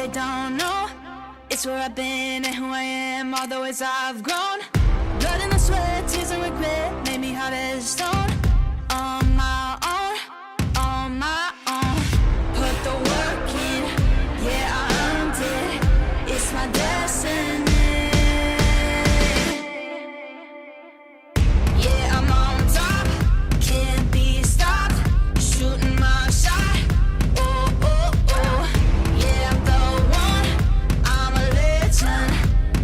they don't know. It's where I've been and who I am, all the ways I've grown. Blood and the sweat, tears and regret made me hard as stone. On my own, on my own. Put the work in, yeah, I earned it. It's my destiny. Yeah, I'm on top, can't be stopped. Shooting my shot, oh, oh, oh. Yeah, I'm the one, I'm a legend.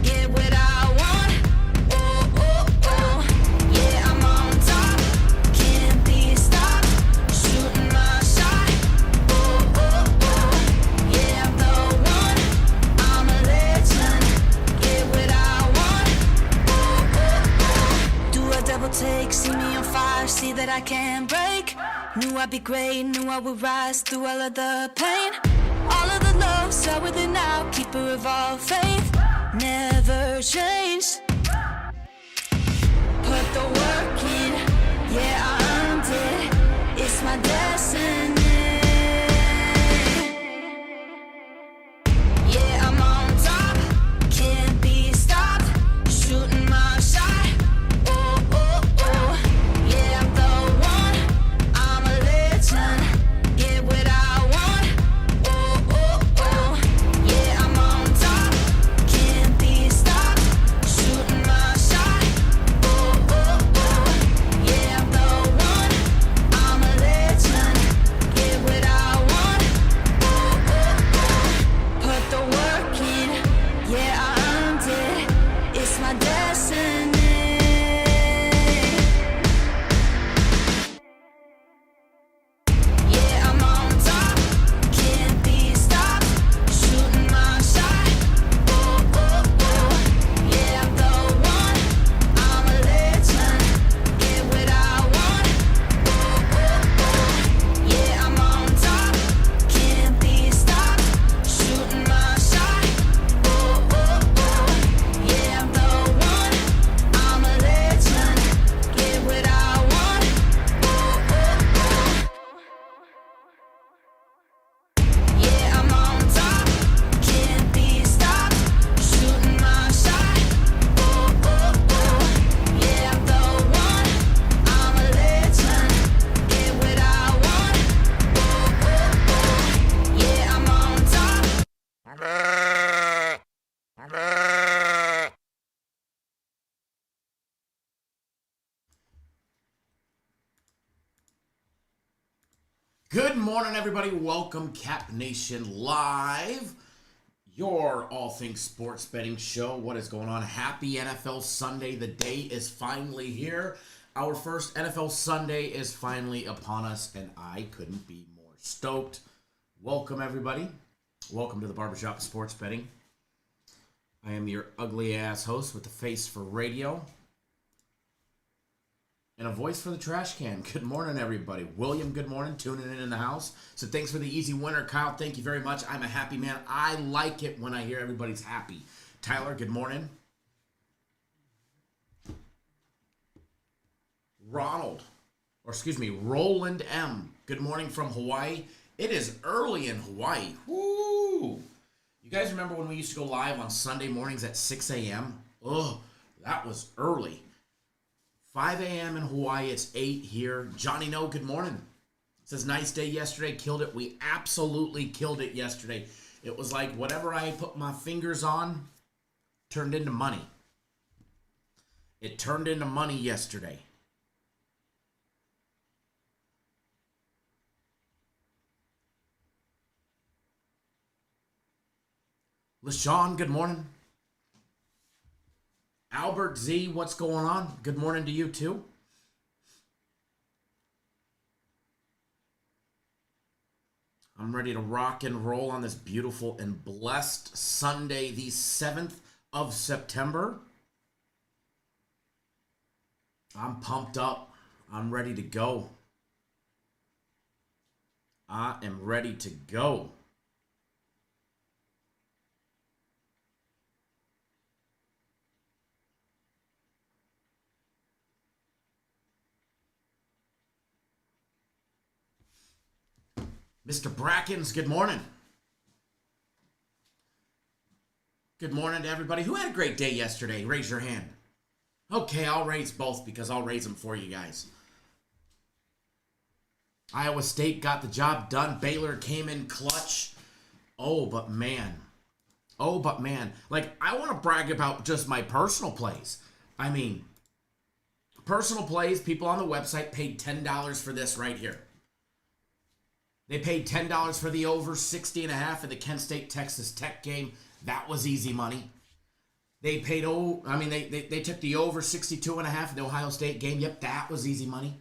Get what I want, oh, oh, oh. Yeah, I'm on top, can't be stopped. Shooting my shot, oh, oh, oh. Yeah, I'm the one, I'm a legend. Get what I want, oh, oh, oh. Do a double take, see me on fire, see that I can't break. Knew I'd be great, knew I would rise through all of the pain. All of the love, start with it now, keeper of all faith. Never changed. Put the work in, yeah, I earned it. It's my destiny. Yeah, I'm on top, can't be stopped. Shooting my shot, oh, oh, oh. Yeah, I'm the one, I'm a legend. Get what I want, oh, oh, oh. Yeah, I'm on top, can't be stopped. Shooting my shot, oh, oh, oh. Yeah, I'm the one, I'm a legend. Get what I want, oh, oh, oh. Put the work in, yeah, I earned it. It's my destiny. Yeah, I'm on top, can't be stopped. Shooting my shot, oh, oh, oh. Yeah, I'm the one, I'm a legend. Get what I want, oh, oh, oh. Yeah, I'm on top, can't be stopped. Shooting my shot, oh, oh, oh. Yeah, I'm the one, I'm a legend. Get what I want, oh, oh, oh. Yeah, I'm on top, can't be stopped. Shooting my shot, oh, oh, oh. Yeah, I'm the one, I'm a legend. Get what I want, oh, oh, oh. Yeah, I'm on top. Good morning, everybody. Welcome, Cap Nation Live, your all things sports betting show. What is going on? Happy NFL Sunday. The day is finally here. Our first NFL Sunday is finally upon us, and I couldn't be more stoked. Welcome, everybody. Welcome to the Barbershop of Sports Betting. I am your ugly ass host with the face for radio and a voice for the trash can. Good morning, everybody. William, good morning. Tuning in the house. So thanks for the easy winner. Kyle, thank you very much. I'm a happy man. I like it when I hear everybody's happy. Tyler, good morning. Roland M. Good morning from Hawaii. It is early in Hawaii. Woo! You guys remember when we used to go live on Sunday mornings at 6 a.m.? Oh, that was early. 5 a.m. in Hawaii, it's 8 here. Johnny No, good morning. Says, nice day yesterday, killed it. We absolutely killed it yesterday. It was like whatever I put my fingers on turned into money. It turned into money yesterday. LaShawn, good morning. Albert Z, what's going on? Good morning to you too. I'm ready to rock and roll on this beautiful and blessed Sunday, the 7th of September. I'm pumped up. I'm ready to go. I am ready to go. Mr. Brackens, good morning. Good morning to everybody. Who had a great day yesterday? Raise your hand. Okay, I'll raise both because I'll raise them for you guys. Iowa State got the job done. Baylor came in clutch. Oh, but man. Like, I want to brag about just my personal plays. I mean, personal plays, people on the website paid $10 for this right here. They paid $10 for the over 60.5 in the Kent State-Texas Tech game. That was easy money. They paid, they took the over 62.5 in the Ohio State game. Yep, that was easy money.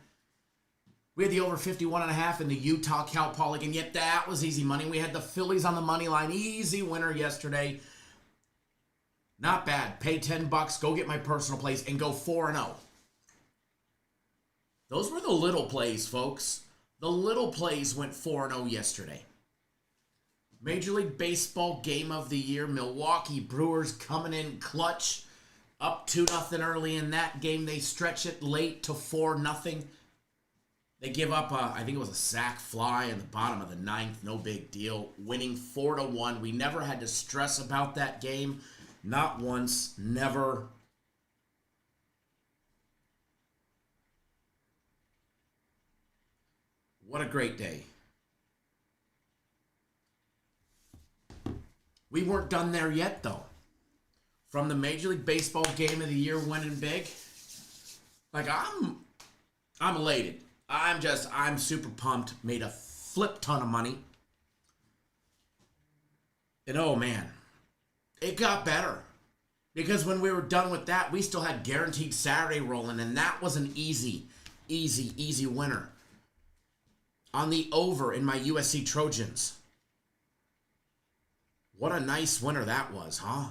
We had the over 51.5 in the Utah-Cal Poly game. Yep, that was easy money. We had the Phillies on the money line. Easy winner yesterday. Not bad. Pay $10. Go get my personal plays and go 4-0. Those were the little plays, folks. The little plays went 4-0 yesterday. Major League Baseball game of the year. Milwaukee Brewers coming in clutch. Up 2-0 early in that game. They stretch it late to 4-0. They give up, I think it was a sac fly in the bottom of the ninth. No big deal. Winning 4-1. We never had to stress about that game. Not once. Never. What a great day. We weren't done there yet, though. From the Major League Baseball game of the year winning big, like, I'm elated. I'm super pumped. Made a flip ton of money. And oh man, it got better. Because when we were done with that, we still had Guaranteed Saturday rolling, and that was an easy winner. On the over in my USC Trojans. What a nice winner that was, huh?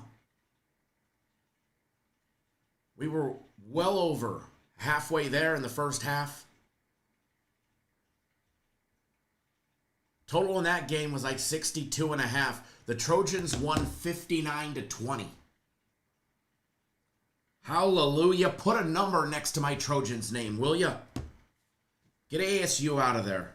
We were well over halfway there in the first half. Total in that game was like 62.5. The Trojans won 59-20. Hallelujah. Put a number next to my Trojans name, will ya? Get ASU out of there.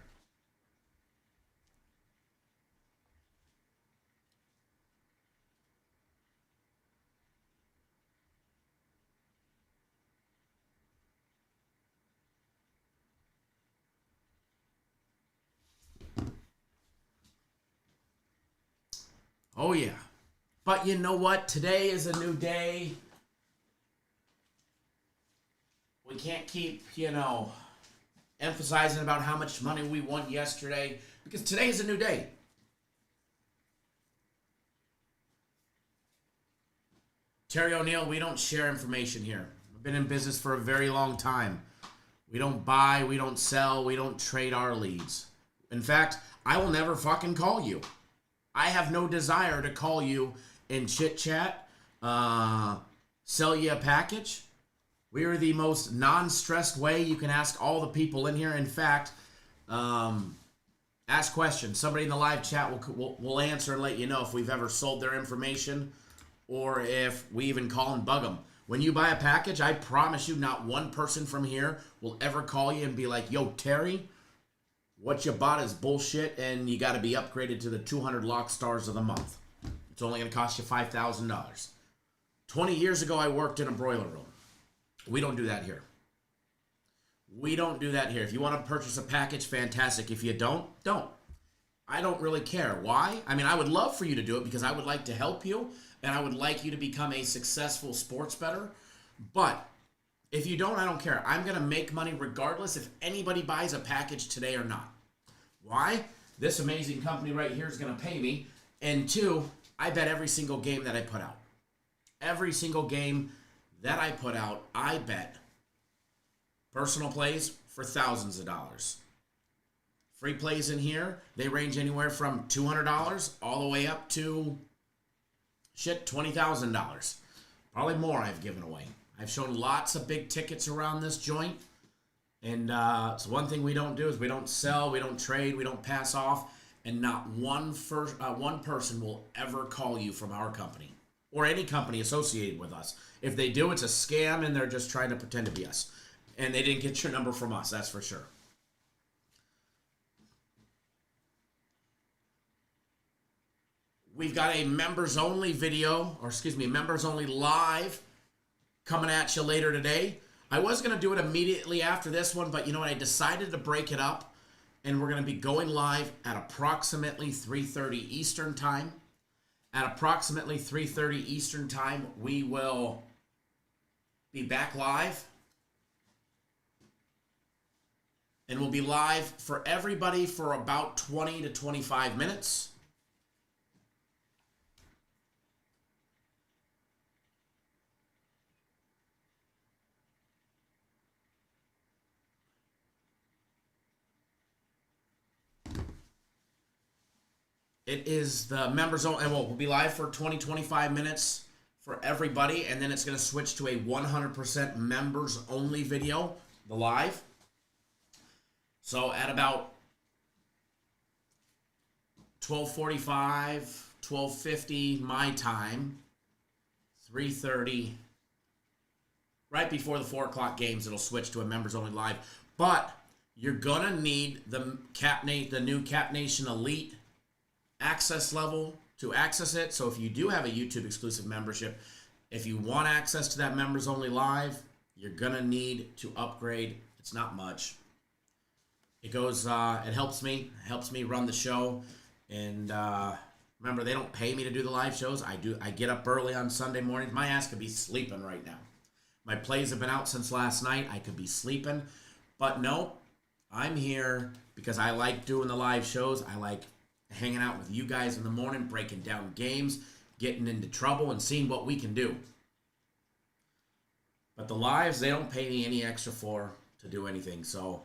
Oh, yeah. But you know what? Today is a new day. We can't keep, emphasizing about how much money we won yesterday, because today is a new day. Terry O'Neill, we don't share information here. We've been in business for a very long time. We don't buy, we don't sell, we don't trade our leads. In fact, I will never fucking call you. I have no desire to call you and chit-chat, sell you a package. We are the most non-stressed way you can ask all the people in here. In fact, ask questions. Somebody in the live chat will answer and let you know if we've ever sold their information or if we even call and bug them. When you buy a package, I promise you not one person from here will ever call you and be like, yo, Terry, what you bought is bullshit, and you got to be upgraded to the 200 lock stars of the month. It's only going to cost you $5,000. 20 years ago, I worked in a broiler room. We don't do that here. We don't do that here. If you want to purchase a package, fantastic. If you don't, don't. I don't really care. Why? I mean, I would love for you to do it because I would like to help you, and I would like you to become a successful sports bettor. But if you don't, I don't care. I'm going to make money regardless if anybody buys a package today or not. Why? This amazing company right here is going to pay me. And two, I bet every single game that I put out. Every single game that I put out, I bet personal plays for thousands of dollars. Free plays in here, they range anywhere from $200 all the way up to, $20,000. Probably more I've given away. I've shown lots of big tickets around this joint. And it's one thing we don't do is we don't sell, we don't trade, we don't pass off. And not one person will ever call you from our company or any company associated with us. If they do, it's a scam and they're just trying to pretend to be us. And they didn't get your number from us, that's for sure. We've got a members only video, or excuse me, members only live coming at you later today. I was going to do it immediately after this one, but you know what? I decided to break it up, and we're going to be going live at approximately 3:30 Eastern time. At approximately 3:30 Eastern time, we will be back live. And we'll be live for everybody for about 20 to 25 minutes. It is the members only, and we'll be live for 20-25 minutes for everybody, and then it's going to switch to a 100% members only video, the live. So at about 12:45, 12:50 my time, 3:30, right before the 4 o'clock games, it'll switch to a members only live. But you're gonna need the new Cap Nation Elite access level to access it. So if you do have a YouTube exclusive membership, if you want access to that members only live, you're gonna need to upgrade. It's not much. It goes, it helps me run the show. And remember, they don't pay me to do the live shows. I get up early on Sunday mornings. My ass could be sleeping right now. My plays have been out since last night. I could be sleeping. But no, I'm here because I like doing the live shows. I like hanging out with you guys in the morning, breaking down games, getting into trouble, and seeing what we can do. But the lives, they don't pay me any extra for to do anything. So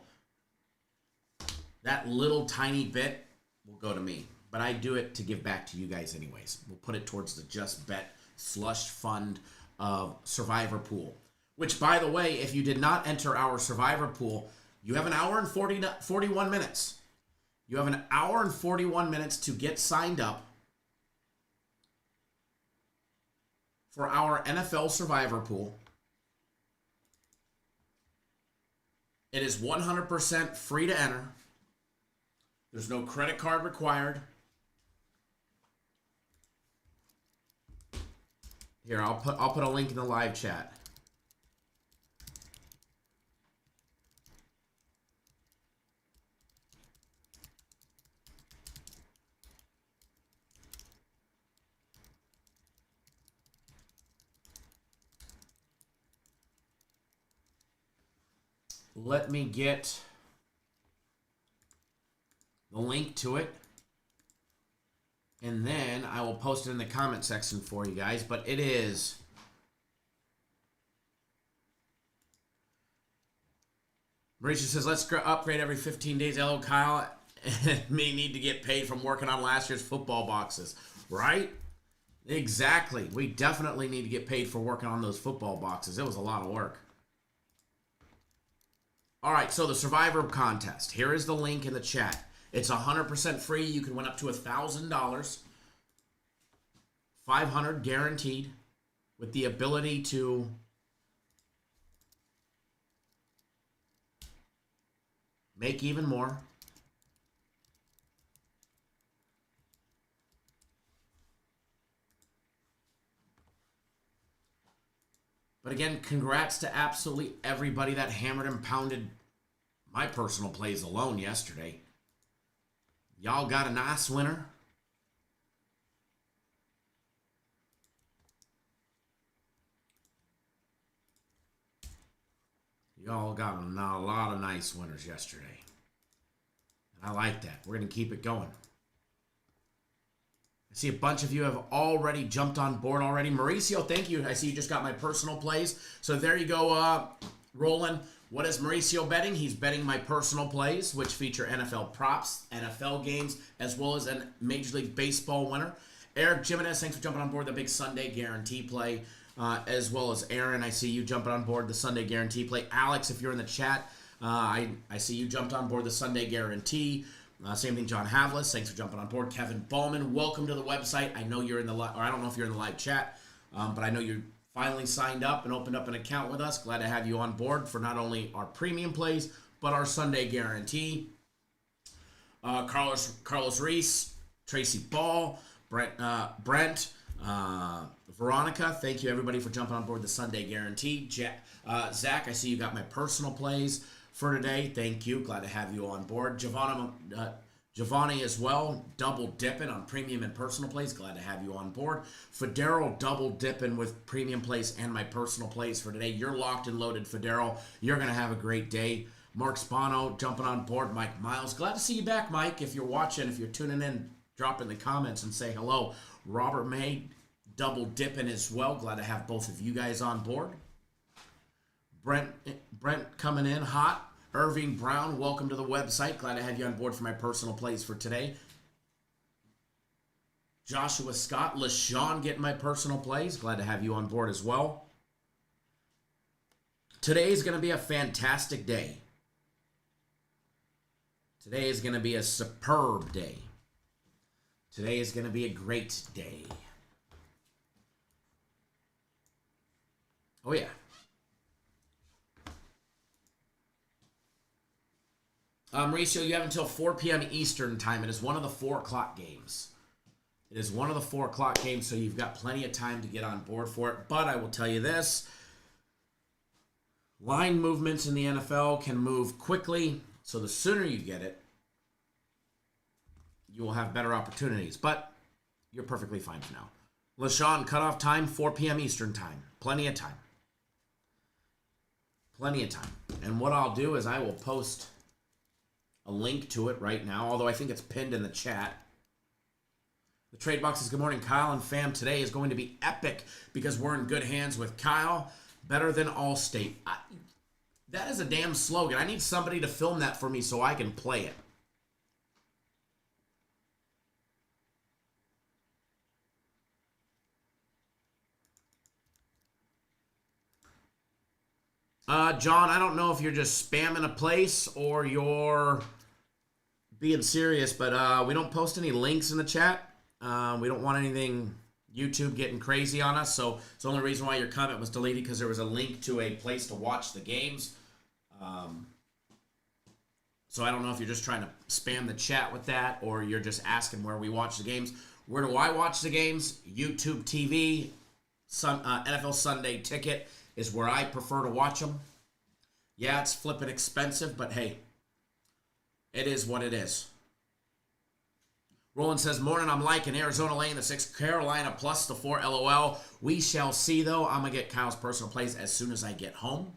that little tiny bit will go to me. But I do it to give back to you guys anyways. We'll put it towards the Just Bet slush fund of Survivor Pool. Which, by the way, if you did not enter our Survivor Pool, you have an hour and 41 minutes. You have an hour and 41 minutes to get signed up for our NFL Survivor Pool. It is 100% free to enter. There's no credit card required. Here, I'll put a link in the live chat. Let me get the link to it, and then I will post it in the comment section for you guys. But it is Mauricio says, let's upgrade every 15 days. Hello, Kyle. And me need to get paid from working on last year's football boxes. Right? Exactly. We definitely need to get paid for working on those football boxes. It was a lot of work. All right, so the Survivor contest. Here is the link in the chat. It's 100% free. You can win up to $1,000. $500 guaranteed, with the ability to make even more. But again, congrats to absolutely everybody that hammered and pounded my personal plays alone yesterday. Y'all got a nice winner. Y'all got a lot of nice winners yesterday. And I like that. We're going to keep it going. I see a bunch of you have already jumped on board already. Mauricio, thank you. I see you just got my personal plays. So there you go, Roland. What is Mauricio betting? He's betting my personal plays, which feature NFL props, NFL games, as well as a Major League Baseball winner. Eric Jimenez, thanks for jumping on board the big Sunday guarantee play, as well as Aaron. I see you jumping on board the Sunday guarantee play. Alex, if you're in the chat, I see you jumped on board the Sunday guarantee. Same thing, John Havlis. Thanks for jumping on board. Kevin Ballman, welcome to the website. I know you're in the or I don't know if you're in the live chat, but I know you finally signed up and opened up an account with us. Glad to have you on board for not only our premium plays, but our Sunday guarantee. Carlos Reese, Tracy Ball, Brent, Veronica, thank you everybody for jumping on board the Sunday Guarantee. Zach, I see you got my personal plays for today. Thank you. Glad to have you on board. Giovanni as well, double dipping on premium and personal plays. Glad to have you on board. Federo double dipping with premium plays and my personal plays for today. You're locked and loaded, Federo. You're going to have a great day. Mark Spano jumping on board. Mike Miles. Glad to see you back, Mike. If you're watching, if you're tuning in, drop in the comments and say hello. Robert May double dipping as well. Glad to have both of you guys on board. Brent coming in hot. Irving Brown, welcome to the website. Glad to have you on board for my personal plays for today. Joshua Scott, LaShawn getting my personal plays. Glad to have you on board as well. Today is going to be a fantastic day. Today is going to be a superb day. Today is going to be a great day. Oh, yeah. Mauricio, you have until 4 p.m. Eastern time. It is one of the 4 o'clock games. It is one of the 4 o'clock games, so you've got plenty of time to get on board for it. But I will tell you this. Line movements in the NFL can move quickly, so the sooner you get it, you will have better opportunities. But you're perfectly fine for now. LaShawn, cutoff time, 4 p.m. Eastern time. Plenty of time. Plenty of time. And what I'll do is I will post a link to it right now, although I think it's pinned in the chat. The trade box is good morning, Kyle and fam. Today is going to be epic because we're in good hands with Kyle. Better than Allstate. That is a damn slogan. I need somebody to film that for me so I can play it. John, I don't know if you're just spamming a place or you're being serious, but we don't post any links in the chat. We don't want anything YouTube getting crazy on us, so it's the only reason why your comment was deleted because there was a link to a place to watch the games. So I don't know if you're just trying to spam the chat with that or you're just asking where we watch the games. Where do I watch the games? YouTube TV, NFL Sunday Ticket is where I prefer to watch them. Yeah, it's flipping expensive, but hey, it is what it is. Roland says, morning, I'm liking Arizona laying the 6, Carolina plus the 4, LOL. We shall see, though. I'm going to get Kyle's personal plays as soon as I get home.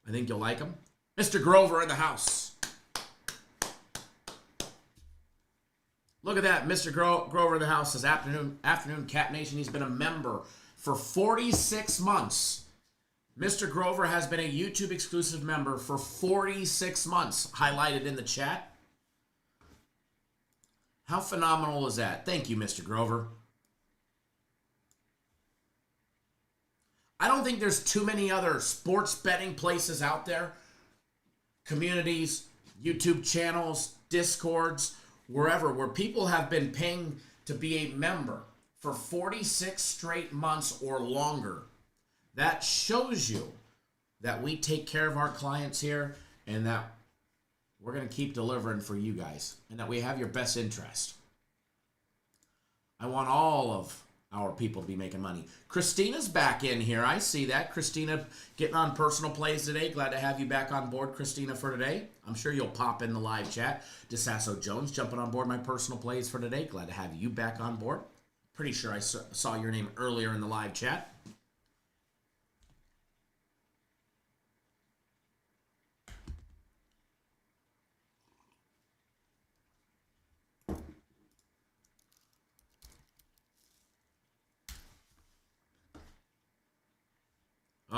I think you'll like them. Mr. Grover in the house. Look at that. Mr. Grover in the house says, afternoon, Cat Nation. He's been a member for 46 months. Mr. Grover has been a YouTube exclusive member for 46 months, highlighted in the chat. How phenomenal is that? Thank you, Mr. Grover. I don't think there's too many other sports betting places out there, communities, YouTube channels, Discords, wherever, where people have been paying to be a member for 46 straight months or longer. That shows you that we take care of our clients here and that we're going to keep delivering for you guys and that we have your best interest. I want all of our people to be making money. Christina's back in here. I see that. Christina getting on personal plays today. Glad to have you back on board, Christina, for today. I'm sure you'll pop in the live chat. DeSasso Jones jumping on board my personal plays for today. Glad to have you back on board. Pretty sure I saw your name earlier in the live chat.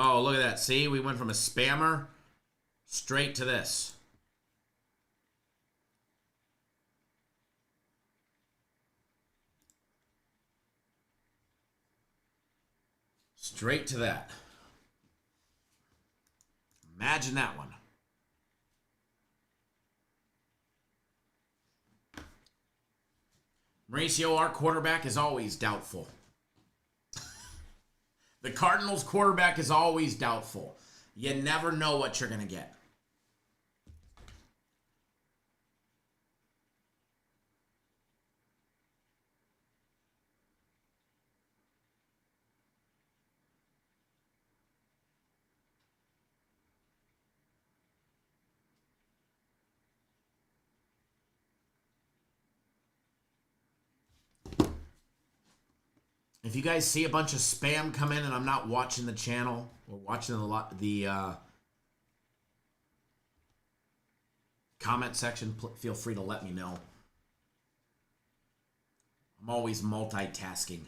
Oh, look at that. See, we went from a spammer straight to this. Straight to that. Imagine that one. Mauricio, our quarterback is always doubtful. The Cardinals quarterback is always doubtful. You never know what you're going to get. If you guys see a bunch of spam come in and I'm not watching the channel or watching the comment section, feel free to let me know. I'm always multitasking.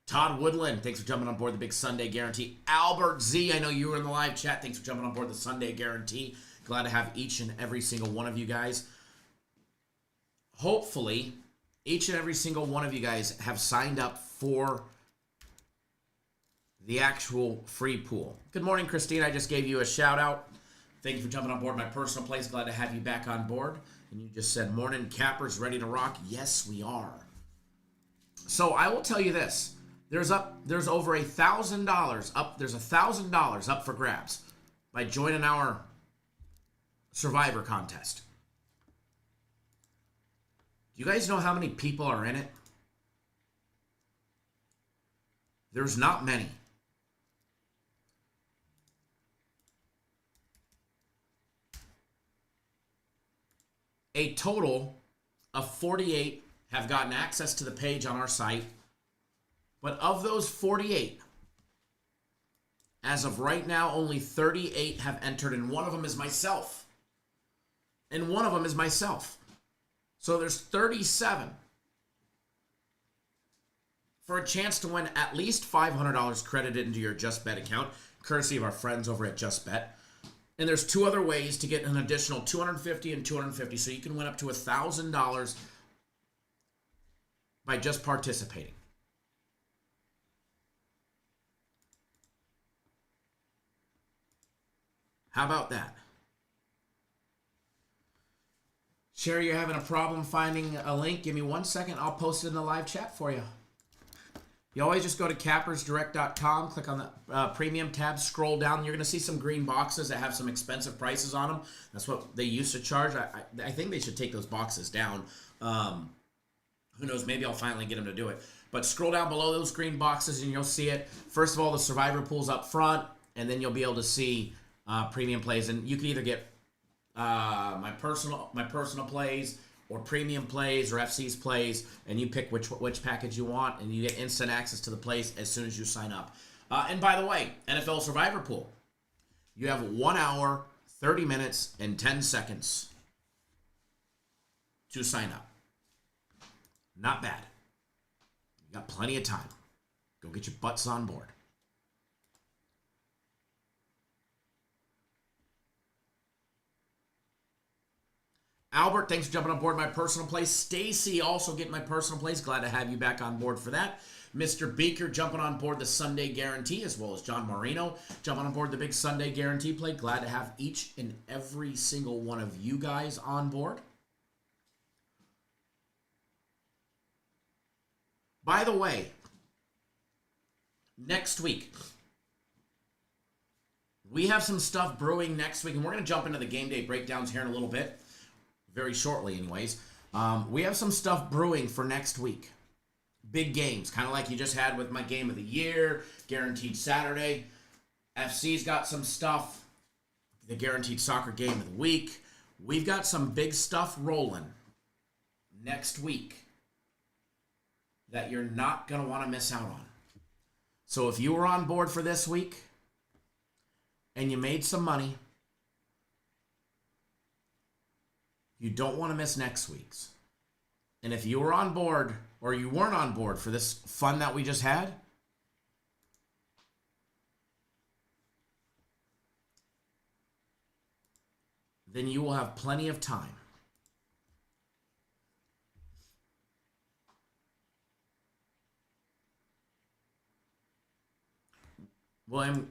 Todd Woodland, thanks for jumping on board the Big Sunday Guarantee. Albert Z, I know you were in the live chat. Thanks for jumping on board the Sunday Guarantee. Glad to have each and every single one of you guys. Hopefully, each and every single one of you guys have signed up for the actual free pool. Good morning, Christine. I just gave you a shout out. Thank you for jumping on board my personal place. Glad to have you back on board. And you just said, morning, cappers, ready to rock? Yes, we are. So I will tell you this. There's over $1,000 up. There's $1,000 up for grabs by joining our Survivor contest. Do you guys know how many people are in it? There's not many. A total of 48 have gotten access to the page on our site. But of those 48, as of right now, only 38 have entered, and one of them is myself. So there's 37 for a chance to win at least $500 credited into your Just Bet account, courtesy of our friends over at Just Bet. And there's two other ways to get an additional $250 and $250, so you can win up to $1,000 by just participating. How about that? Sherry, you're having a problem finding a link. Give me 1 second. I'll post it in the live chat for you. You always just go to cappersdirect.com, click on the premium tab, scroll down. You're going to see some green boxes that have some expensive prices on them. That's what they used to charge. I think they should take those boxes down. Who knows? Maybe I'll finally get them to do it. But scroll down below those green boxes and you'll see it. First of all, the Survivor pool's up front, and then you'll be able to see premium plays. And you can either get my personal plays or premium plays or FC's plays, and you pick which package you want, and you get instant access to the plays as soon as you sign up. And by the way, NFL Survivor Pool, you have 1 hour, 30 minutes, and 10 seconds to sign up. Not bad. You got plenty of time. Go get your butts on board. Albert, thanks for jumping on board my personal place. Stacy, also getting my personal place. Glad to have you back on board for that. Mr. Beaker jumping on board the Sunday Guarantee, as well as John Marino jumping on board the Big Sunday Guarantee play. Glad to have each and every single one of you guys on board. By the way, next week, we have some stuff brewing next week, and we're going to jump into the game day breakdowns here in a little bit. Very shortly, anyways. We have some stuff brewing for next week. Big games, kind of like you just had with my game of the year, Guaranteed Saturday. FC's got some stuff, the Guaranteed Soccer Game of the Week. We've got some big stuff rolling next week that you're not going to want to miss out on. So if you were on board for this week and you made some money, you don't want to miss next week's. And if you were on board or you weren't on board for this fun that we just had, then you will have plenty of time. William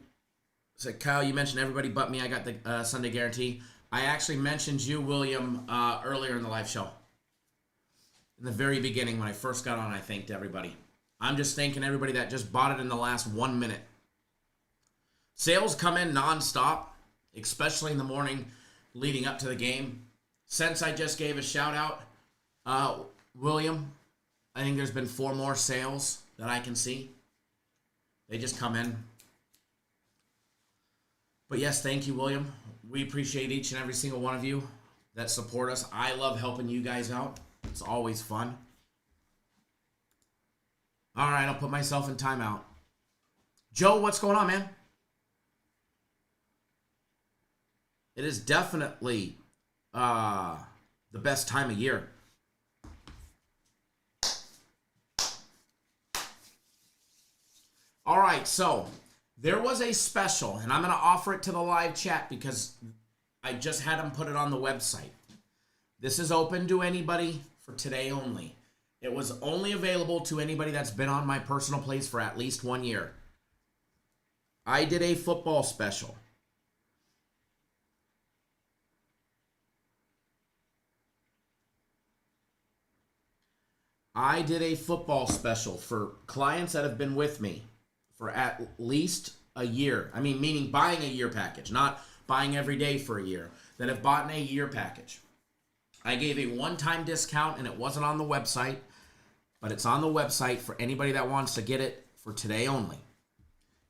said, Kyle, you mentioned everybody but me. I got the Sunday Guarantee. I actually mentioned you, William, earlier in the live show. In the very beginning, when I first got on, I thanked everybody. I'm just thanking everybody that just bought it in the last 1 minute. Sales come in nonstop, especially in the morning leading up to the game. Since I just gave a shout out, William, I think there's been 4 more sales that I can see. They just come in. But yes, thank you, William. We appreciate each and every single one of you that support us. I love helping you guys out. It's always fun. All right, I'll put myself in timeout. Joe, what's going on, man? It is definitely the best time of year. All right, so there was a special, and I'm going to offer it to the live chat because I just had them put it on the website. This is open to anybody for today only. It was only available to anybody that's been on my personal plays for at least 1 year. I did a football special. I did a football special for clients that have been with me for at least a year. I mean, meaning buying a year package, not buying every day for a year, that have bought a year package. I gave a one-time discount, and it wasn't on the website, but it's on the website for anybody that wants to get it for today only.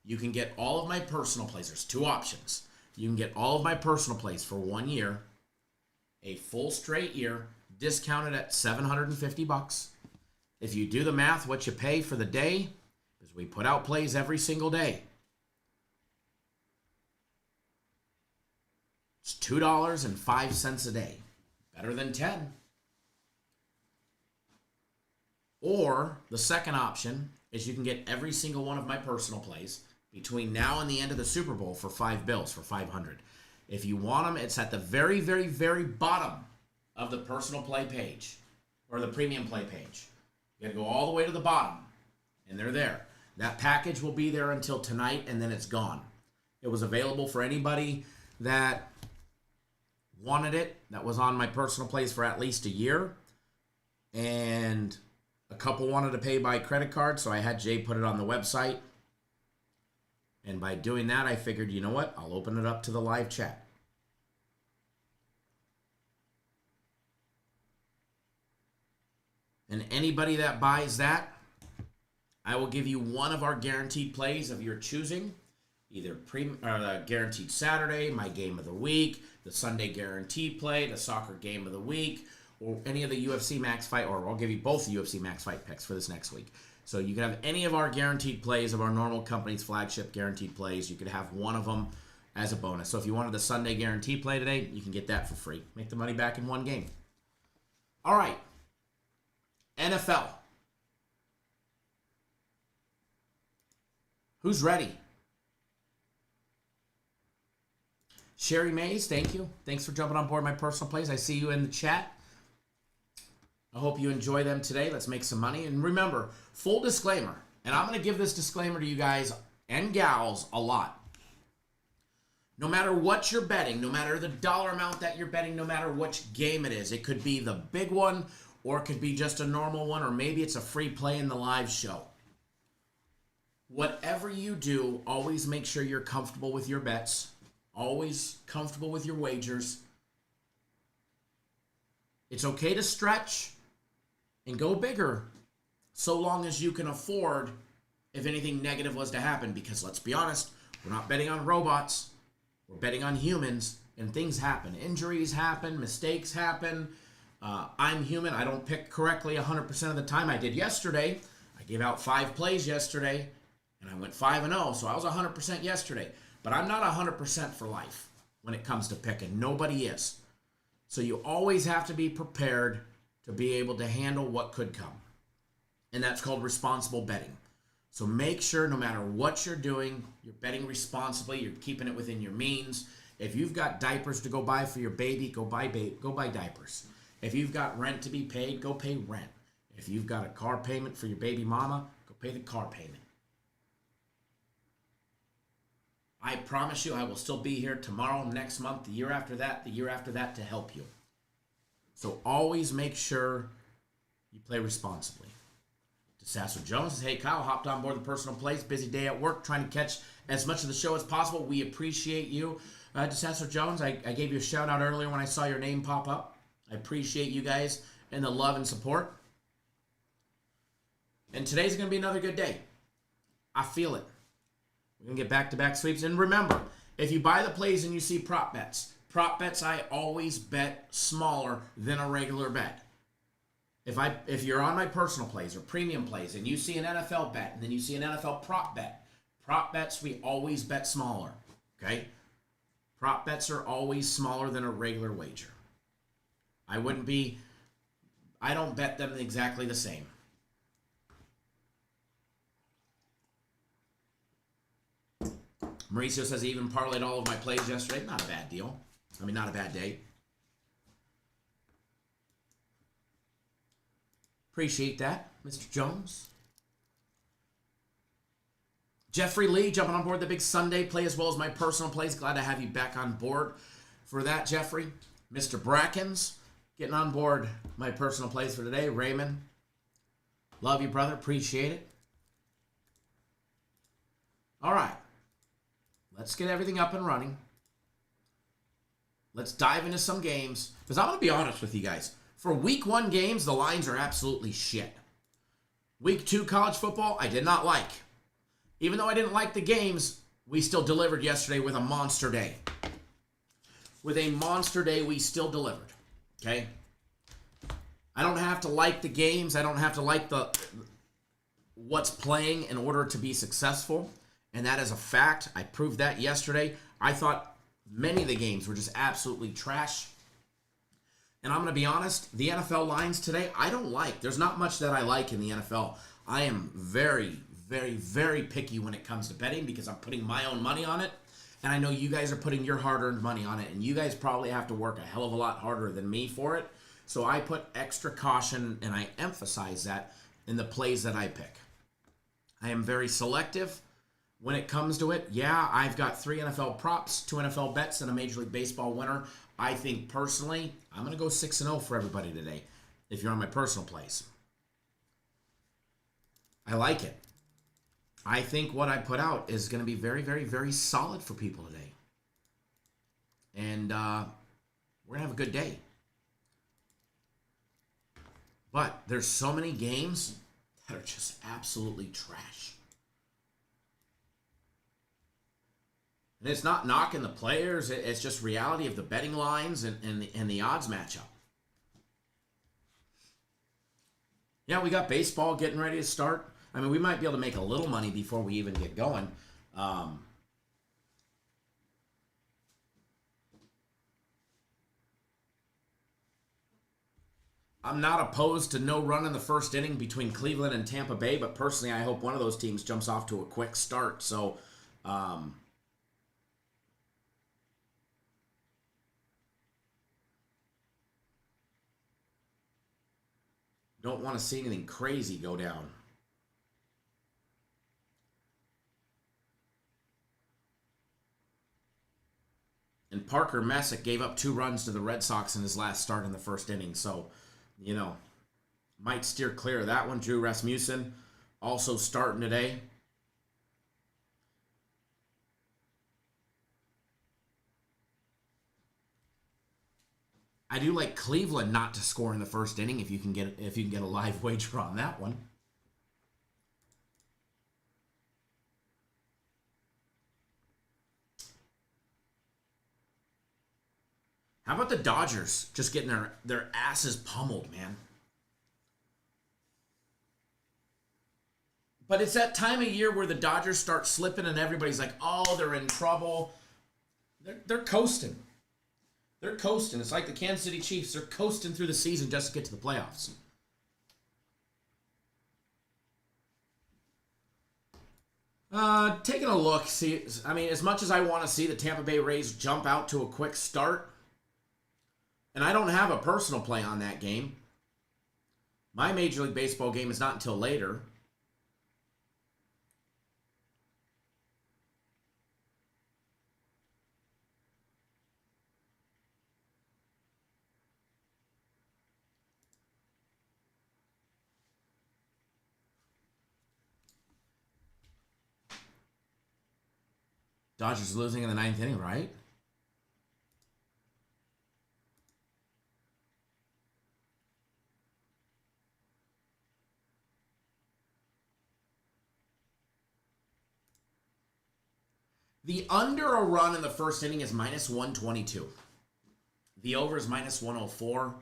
You can get all of my personal plays. There's two options. You can get all of my personal plays for 1 year, a full straight year, discounted at $750. If you do the math, what you pay for the day, because we put out plays every single day, it's $2.05 a day. Better than 10. Or the second option is you can get every single one of my personal plays between now and the end of the Super Bowl for $5 for $500. If you want them, it's at the very, very, very bottom of the personal play page or the premium play page. You got to go all the way to the bottom, and they're there. That package will be there until tonight, and then it's gone. It was available for anybody that wanted it, that was on my personal plays for at least a year, and a couple wanted to pay by credit card, so I had Jay put it on the website. And by doing that, I figured, you know what? I'll open it up to the live chat. And anybody that buys that, I will give you one of our guaranteed plays of your choosing. Either guaranteed Saturday, my game of the week, the Sunday guaranteed play, the soccer game of the week, or any of the UFC Max Fight, or I'll give you both the UFC Max Fight picks for this next week. So you can have any of our guaranteed plays of our normal company's flagship guaranteed plays. You could have one of them as a bonus. So if you wanted the Sunday guaranteed play today, you can get that for free. Make the money back in one game. All right. NFL. Who's ready? Sherry Mays, thank you. Thanks for jumping on board my personal plays. I see you in the chat. I hope you enjoy them today. Let's make some money. And remember, full disclaimer, and I'm going to give this disclaimer to you guys and gals a lot. No matter what you're betting, no matter the dollar amount that you're betting, no matter which game it is, it could be the big one, or it could be just a normal one, or maybe it's a free play in the live show. Whatever you do, always make sure you're comfortable with your bets. Always comfortable with your wagers. It's okay to stretch and go bigger so long as you can afford if anything negative was to happen. Because let's be honest, we're not betting on robots. We're betting on humans, and things happen. Injuries happen. Mistakes happen. I'm human. I don't pick correctly 100% of the time. I did yesterday. I gave out 5 plays yesterday, and I went 5-0, so I was 100% yesterday. But I'm not 100% for life when it comes to picking. Nobody is. So you always have to be prepared to be able to handle what could come. And that's called responsible betting. So make sure no matter what you're doing, you're betting responsibly, you're keeping it within your means. If you've got diapers to go buy for your baby, go buy diapers. If you've got rent to be paid, go pay rent. If you've got a car payment for your baby mama, go pay the car payment. I promise you I will still be here tomorrow, next month, the year after that to help you. So always make sure you play responsibly. DeSasser Jones says, hey, Kyle, hopped on board the personal plays. Busy day at work, trying to catch as much of the show as possible. We appreciate you. DeSasser Jones, I gave you a shout out earlier when I saw your name pop up. I appreciate you guys and the love and support. And today's going to be another good day. I feel it. We're going to get back-to-back sweeps. And remember, if you buy the plays and you see prop bets I always bet smaller than a regular bet. if you're on my personal plays or premium plays and you see an NFL bet and then you see an NFL prop bets we always bet smaller, okay? Prop bets are always smaller than a regular wager. I don't bet them exactly the same. Mauricio says he even parlayed all of my plays yesterday. Not a bad deal. I mean, not a bad day. Appreciate that, Mr. Jones. Jeffrey Lee jumping on board the big Sunday play as well as my personal plays. Glad to have you back on board for that, Jeffrey. Mr. Brackens getting on board my personal plays for today. Raymond, love you, brother. Appreciate it. All right. Let's get everything up and running. Let's dive into some games. Because I'm going to be honest with you guys. For week 1 games, the lines are absolutely shit. Week 2 college football, I did not like. Even though I didn't like the games, we still delivered yesterday with a monster day. With a monster day, we still delivered. Okay? I don't have to like the games. I don't have to like what's playing in order to be successful. And that is a fact. I proved that yesterday. I thought many of the games were just absolutely trash. And I'm going to be honest, the NFL lines today, I don't like. There's not much that I like in the NFL. I am very, very, very picky when it comes to betting because I'm putting my own money on it. And I know you guys are putting your hard-earned money on it. And you guys probably have to work a hell of a lot harder than me for it. So I put extra caution, and I emphasize that in the plays that I pick. I am very selective when it comes to it. Yeah, I've got 3 NFL props, 2 NFL bets, and a Major League Baseball winner. I think personally, I'm going to go 6-0 for everybody today if you're on my personal plays. I like it. I think what I put out is going to be very, very, very solid for people today. And we're going to have a good day. But there's so many games that are just absolutely trash. And it's not knocking the players. It's just reality of the betting lines and the odds matchup. Yeah, we got baseball getting ready to start. I mean, we might be able to make a little money before we even get going. I'm not opposed to no run in the first inning between Cleveland and Tampa Bay, but personally, I hope one of those teams jumps off to a quick start. So, don't want to see anything crazy go down. And Parker Messick gave up 2 runs to the Red Sox in his last start in the first inning. So, you know, might steer clear of that one. Drew Rasmussen also starting today. I do like Cleveland not to score in the first inning if you can get a live wager on that one. How about the Dodgers just getting their asses pummeled, man? But it's that time of year where the Dodgers start slipping and everybody's like, oh, they're in trouble. They're coasting. They're coasting. It's like the Kansas City Chiefs. They're coasting through the season just to get to the playoffs. Taking a look. See, I mean, as much as I want to see the Tampa Bay Rays jump out to a quick start, and I don't have a personal play on that game. My Major League Baseball game is not until later. Dodgers losing in the 9th inning, right? The under a run in the first inning is minus 122. The over is minus 104.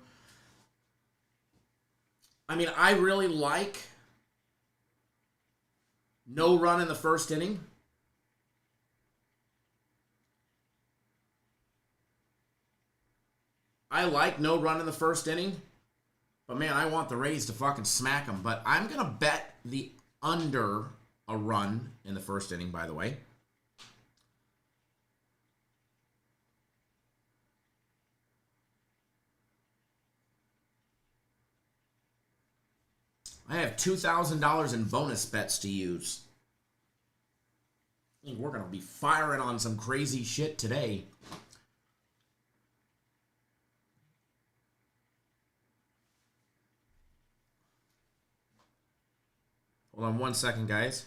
I mean, I really like no run in the first inning. I like no run in the first inning. But, man, I want the Rays to fucking smack them. But I'm going to bet the under a run in the first inning, by the way. I have $2,000 in bonus bets to use. I think we're going to be firing on some crazy shit today. Hold on 1 second, guys.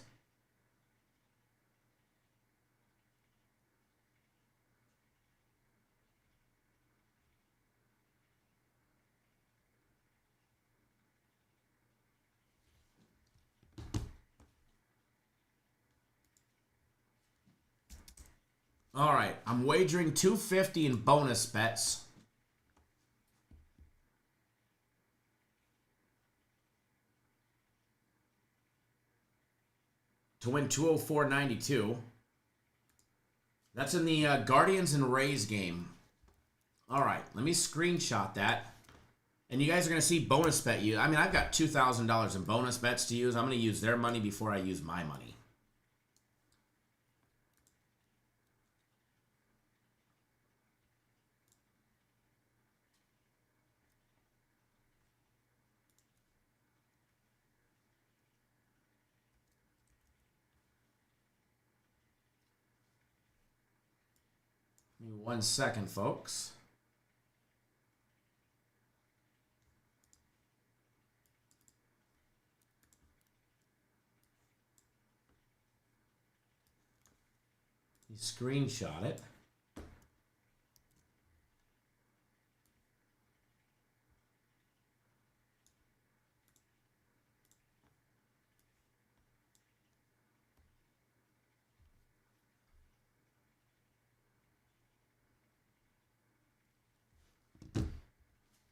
All right, I'm wagering $250 in bonus bets. To win 204.92. That's in the Guardians and Rays game. All right, let me screenshot that. And you guys are going to see bonus bet use. I mean, I've got $2,000 in bonus bets to use. I'm going to use their money before I use my money. Give me 1 second, folks. You screenshot it.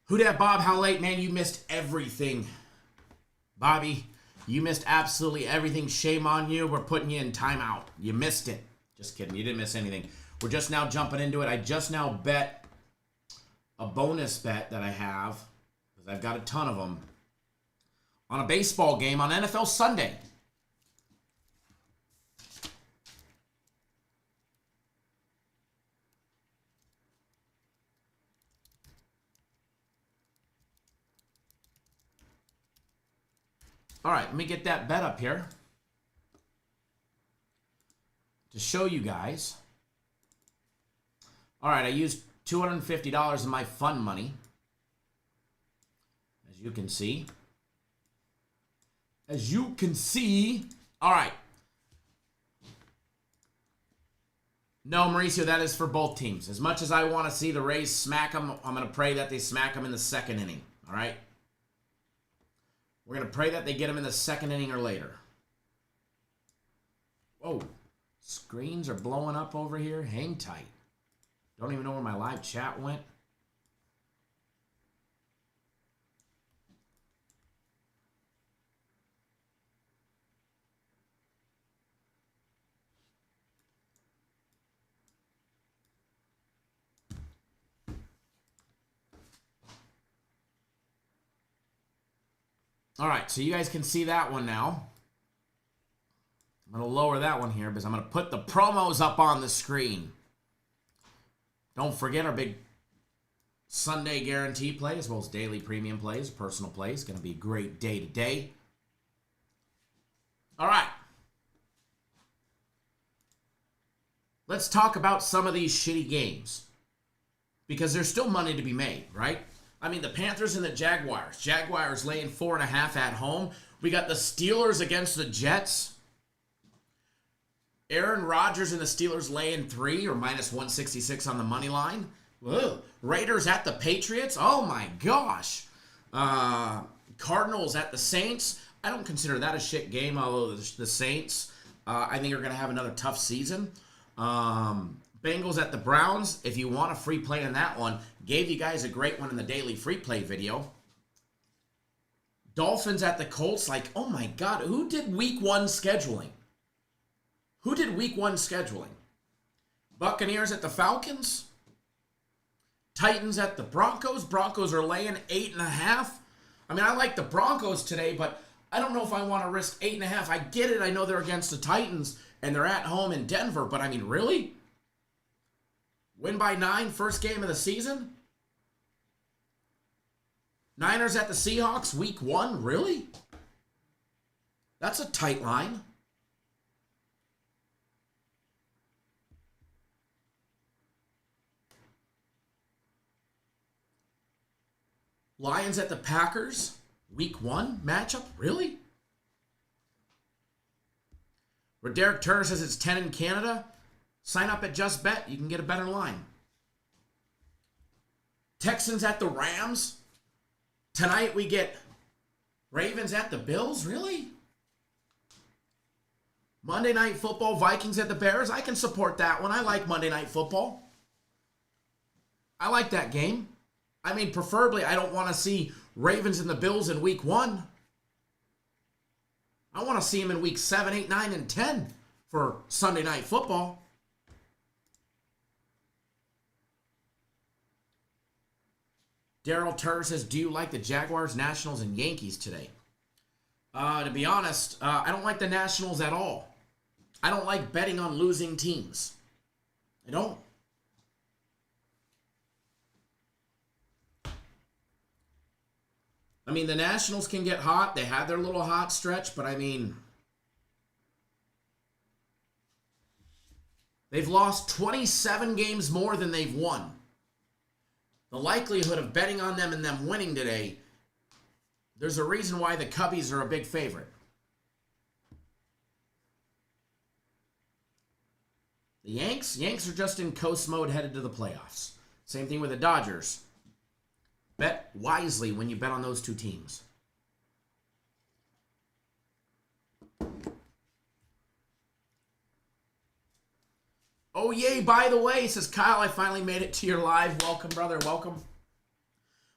Who dat, Bob? How late? Man, you missed everything. Bobby, you missed absolutely everything. Shame on you. We're putting you in timeout. You missed it. Just kidding. You didn't miss anything. We're just now jumping into it. I just now bet a bonus bet that I have, because I've got a ton of them, on a baseball game on NFL Sunday. All right, let me get that bet up here to show you guys. All right, I used $250 of my fun money, as you can see. As you can see. All right. No, Mauricio, that is for both teams. As much as I want to see the Rays smack them, I'm going to pray that they smack them in the second inning. All right? We're going to pray that they get them in the second inning or later. Whoa. Screens are blowing up over here. Hang tight. Don't even know where my live chat went. All right, so you guys can see that one now. I'm going to lower that one here because I'm going to put the promos up on the screen. Don't forget our big Sunday guarantee play as well as daily premium plays, personal plays. Going to be a great day today. All right. Let's talk about some of these shitty games because there's still money to be made, right? I mean, the Panthers and the Jaguars. Jaguars laying 4.5 at home. We got the Steelers against the Jets. Aaron Rodgers and the Steelers laying 3 or minus 166 on the money line. Whoa. Raiders at the Patriots. Oh, my gosh. Cardinals at the Saints. I don't consider that a shit game, although the Saints, I think, are going to have another tough season. Bengals at the Browns. If you want a free play in that one, gave you guys a great one in the daily free play video. Dolphins at the Colts. Like, oh my God, who did week one scheduling? Who did week one scheduling? Buccaneers at the Falcons. Titans at the Broncos. Broncos are laying 8.5. I mean, I like the Broncos today, but I don't know if I want to risk 8.5. I get it. I know they're against the Titans, and they're at home in Denver, but I mean, really? Win by 9, first game of the season? Niners at the Seahawks, week 1? Really? That's a tight line. Lions at the Packers, week 1 matchup? Really? Where Derek Turner says it's 10 in Canada, sign up at Just Bet. You can get a better line. Texans at the Rams. Tonight we get Ravens at the Bills. Really? Monday Night Football, Vikings at the Bears. I can support that one. I like Monday Night Football. I like that game. I mean, preferably, I don't want to see Ravens and the Bills in week 1. I want to see them in week 7, 8, 9, and 10 for Sunday Night Football. Daryl Turner says, do you like the Jaguars, Nationals, and Yankees today? To be honest, I don't like the Nationals at all. I don't like betting on losing teams. I don't. I mean, the Nationals can get hot. They had their little hot stretch, but I mean, they've lost 27 games more than they've won. The likelihood of betting on them and them winning today, there's a reason why the Cubbies are a big favorite. The Yanks are just in coast mode headed to the playoffs. Same thing with the Dodgers. Bet wisely when you bet on those two teams. Oh, yay, by the way, says Kyle, I finally made it to your live. Welcome, brother, welcome.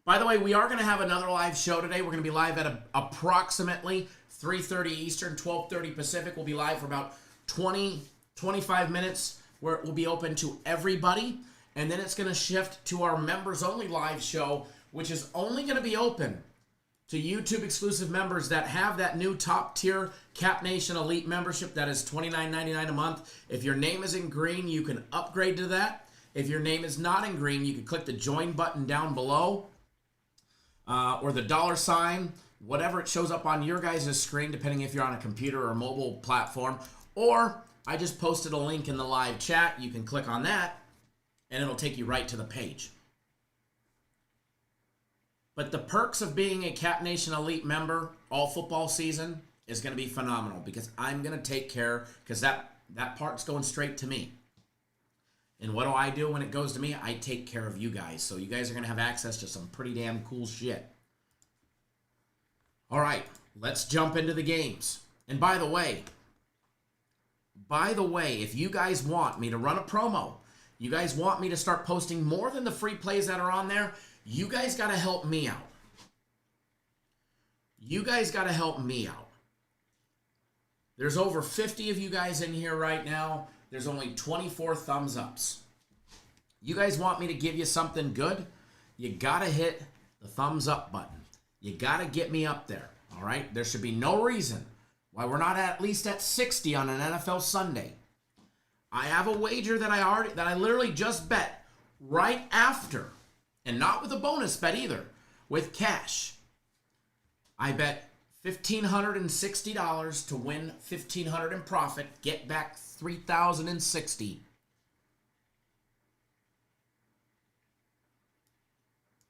By the way, we are going to have another live show today. We're going to be live at approximately 3:30 Eastern, 12:30 Pacific. We'll be live for about 25 minutes where it will be open to everybody. And then it's going to shift to our members-only live show, which is only going to be open to YouTube exclusive members that have that new top tier Cap Nation Elite membership that is $29.99 a month. If your name is in green, you can upgrade to that. If your name is not in green, you can click the join button down below or the $sign, whatever it shows up on your guys' screen, depending if you're on a computer or a mobile platform. Or I just posted a link in the live chat. You can click on that and it'll take you right to the page. But the perks of being a Cap Nation Elite member all football season is going to be phenomenal because I'm going to take care, because that part's going straight to me. And what do I do when it goes to me? I take care of you guys. So you guys are going to have access to some pretty damn cool shit. All right, let's jump into the games. And by the way, if you guys want me to run a promo, you guys want me to start posting more than the free plays that are on there, you guys got to help me out. You guys got to help me out. There's over 50 of you guys in here right now. There's only 24 thumbs ups. You guys want me to give you something good? You got to hit the thumbs up button. You got to get me up there. All right? There should be no reason why we're not at least at 60 on an NFL Sunday. I have a wager that I literally just bet right after. And not with a bonus bet either, with cash. I bet $1,560 to win $1,500 in profit, get back $3,060.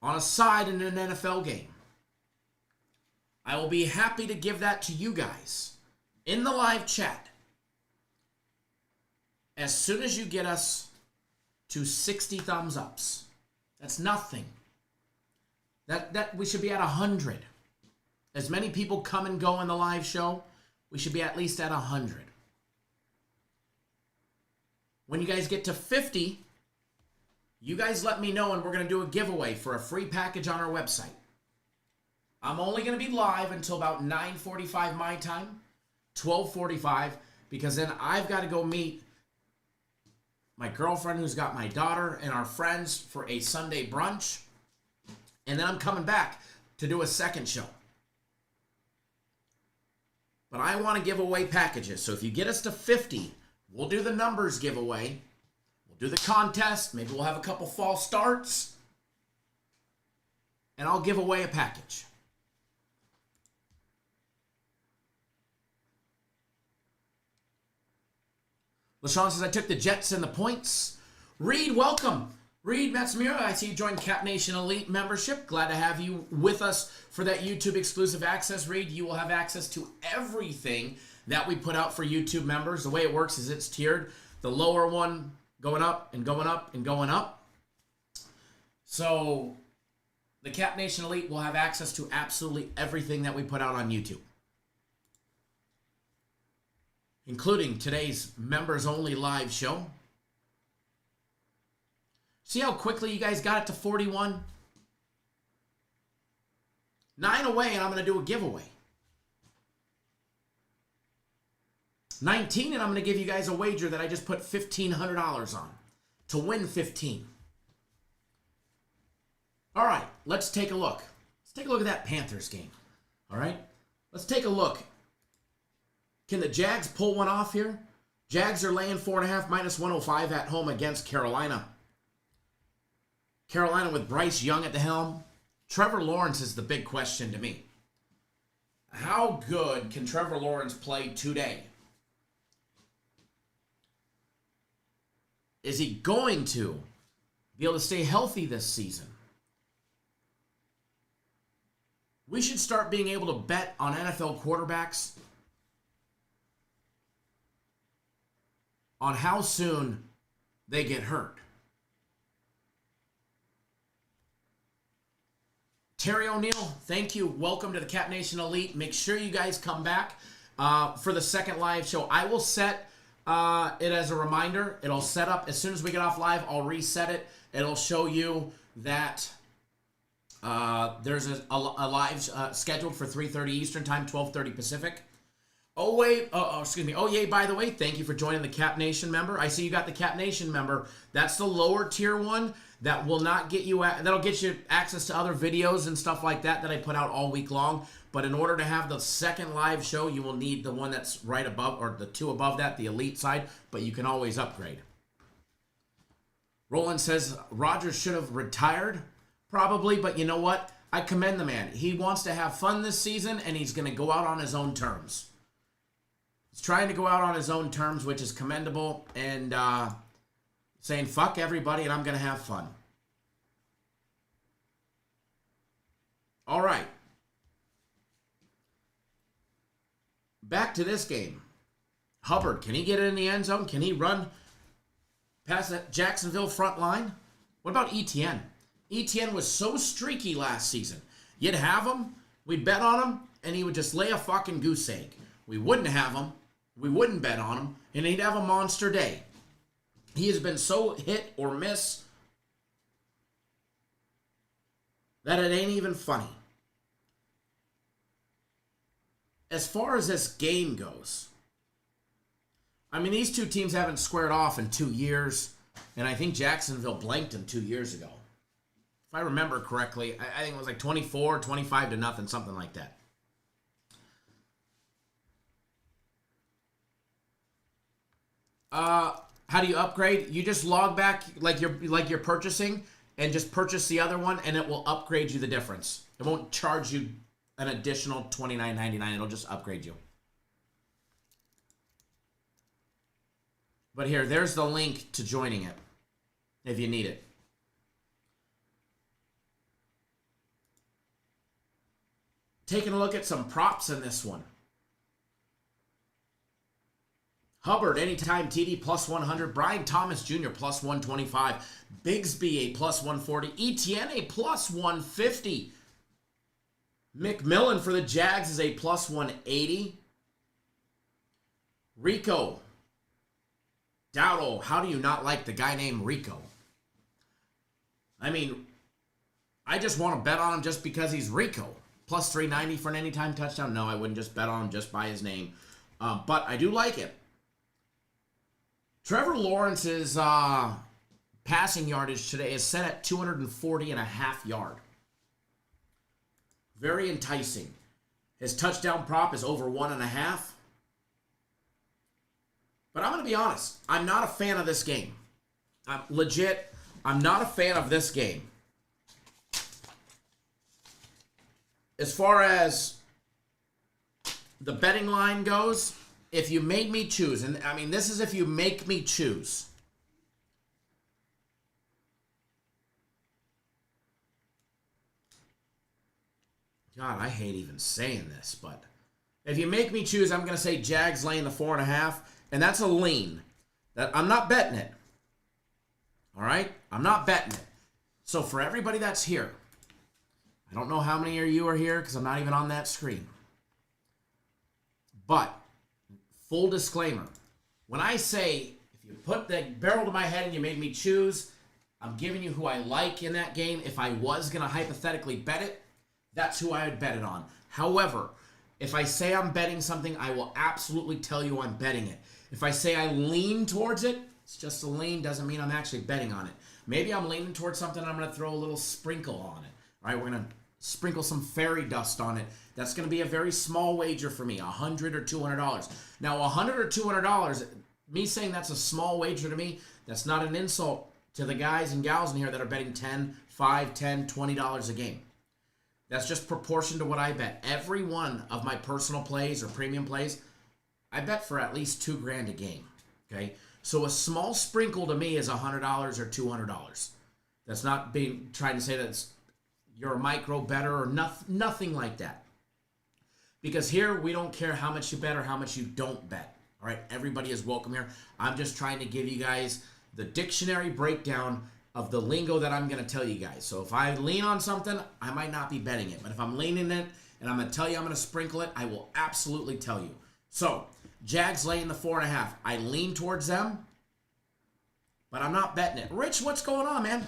On a side in an NFL game. I will be happy to give that to you guys in the live chat as soon as you get us to 60 thumbs ups. That's nothing. That we should be at 100. As many people come and go in the live show, we should be at least at 100. When you guys get to 50, you guys let me know and we're going to do a giveaway for a free package on our website. I'm only going to be live until about 9:45 my time, 12:45, because then I've got to go meet my girlfriend who's got my daughter and our friends for a Sunday brunch. And then I'm coming back to do a second show. But I want to give away packages. So if you get us to 50, we'll do the numbers giveaway. We'll do the contest. Maybe we'll have a couple false starts. And I'll give away a package. LaShawn says, I took the Jets and the points. Reed, welcome. Reed Matsumura, I see you joined Cap Nation Elite membership. Glad to have you with us for that YouTube exclusive access, Reed. You will have access to everything that we put out for YouTube members. The way it works is it's tiered. The lower one going up and going up and going up. So the Cap Nation Elite will have access to absolutely everything that we put out on YouTube, including today's members-only live show. See how quickly you guys got it to 41? 9 away, and I'm going to do a giveaway. 19, and I'm going to give you guys a wager that I just put $1,500 on to win 15. All right, let's take a look. Let's take a look at that Panthers game. All right, let's take a look. Can the Jags pull one off here? Jags are laying 4.5 minus 105 at home against Carolina. Carolina with Bryce Young at the helm. Trevor Lawrence is the big question to me. How good can Trevor Lawrence play today? Is he going to be able to stay healthy this season? We should start being able to bet on NFL quarterbacks on how soon they get hurt. Terry O'Neill, thank you. Welcome to the Cap Nation Elite. Make sure you guys come back for the second live show. I will set it as a reminder. It'll set up as soon as we get off live. I'll reset it. It'll show you that there's a live scheduled for 3:30 Eastern Time, 12:30 Pacific. Oh, yay, by the way, thank you for joining the Cap Nation member. I see you got the Cap Nation member. That's the lower tier one. That will not get you, that'll get you access to other videos and stuff like that I put out all week long. But in order to have the second live show, you will need the one that's right above, or the two above that, the elite side, but you can always upgrade. Roland says, Rodgers should have retired, probably, but you know what? I commend the man. He wants to have fun this season, and he's going to go out on his own terms. He's trying to go out on his own terms, which is commendable, and saying, fuck everybody, and I'm going to have fun. All right. Back to this game. Hubbard, can he get it in the end zone? Can he run past that Jacksonville front line? What about Etienne? Etienne was so streaky last season. You'd have him, we'd bet on him, and he would just lay a fucking goose egg. We wouldn't have him, we wouldn't bet on him, and he'd have a monster day. He has been so hit or miss that it ain't even funny. As far as this game goes, I mean, these two teams haven't squared off in 2 years, and I think Jacksonville blanked them 2 years ago. If I remember correctly, I think it was like 24, 25 to nothing, something like that. How do you upgrade? You just log back like you're purchasing and just purchase the other one, and it will upgrade you the difference. It won't charge you an additional $29.99. It'll just upgrade you. But here, there's the link to joining it if you need it. Taking a look at some props in this one. Hubbard, anytime TD, plus 100. Brian Thomas Jr., plus 125. Bigsby, a plus 140. Etienne, a plus 150. McMillan for the Jags is a plus 180. Rico. Dowdle, how do you not like the guy named Rico? I mean, I just want to bet on him just because he's Rico. Plus 390 for an anytime touchdown. No, I wouldn't just bet on him just by his name. But I do like it. Trevor Lawrence's passing yardage today is set at 240.5 yards. Very enticing. His touchdown prop is over 1.5. But I'm going to be honest. I'm not a fan of this game. I'm not a fan of this game. As far as the betting line goes, if you made me choose, and I mean, this is if you make me choose. God, I hate even saying this, but if you make me choose, I'm going to say Jags laying the 4.5, and that's a lean. That I'm not betting it. All right? I'm not betting it. So for everybody that's here, I don't know how many of you are here because I'm not even on that screen. But, full disclaimer, when I say, if you put the barrel to my head and you made me choose, I'm giving you who I like in that game. If I was going to hypothetically bet it, that's who I would bet it on. However, if I say I'm betting something, I will absolutely tell you I'm betting it. If I say I lean towards it, it's just a lean, doesn't mean I'm actually betting on it. Maybe I'm leaning towards something and I'm going to throw a little sprinkle on it. All right, we're going to sprinkle some fairy dust on it. That's going to be a very small wager for me, $100 or $200. Now, $100 or $200, me saying that's a small wager to me, that's not an insult to the guys and gals in here that are betting $10, $5, $10, $20 a game. That's just proportion to what I bet. Every one of my personal plays or premium plays, I bet for at least $2,000 a game. Okay, so a small sprinkle to me is $100 or $200. That's not trying to say that you're a micro better or nothing like that. Because here we don't care how much you bet or how much you don't bet. All right, everybody is welcome here. I'm just trying to give you guys the dictionary breakdown of the lingo that I'm going to tell you guys. So if I lean on something, I might not be betting it. But if I'm leaning it and I'm going to tell you I'm going to sprinkle it, I will absolutely tell you. So, Jags laying the 4.5. I lean towards them, but I'm not betting it. Rich, what's going on, man?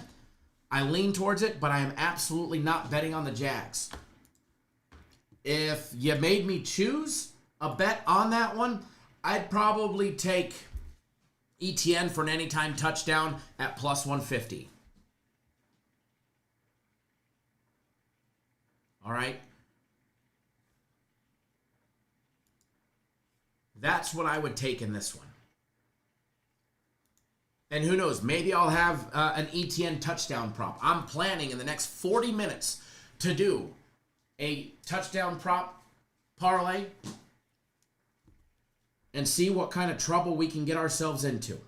I lean towards it, but I am absolutely not betting on the Jags. If you made me choose a bet on that one, I'd probably take ETN for an anytime touchdown at plus 150. All right. That's what I would take in this one. And who knows, maybe I'll have an ETN touchdown prop. I'm planning in the next 40 minutes to do a touchdown prop parlay and see what kind of trouble we can get ourselves into.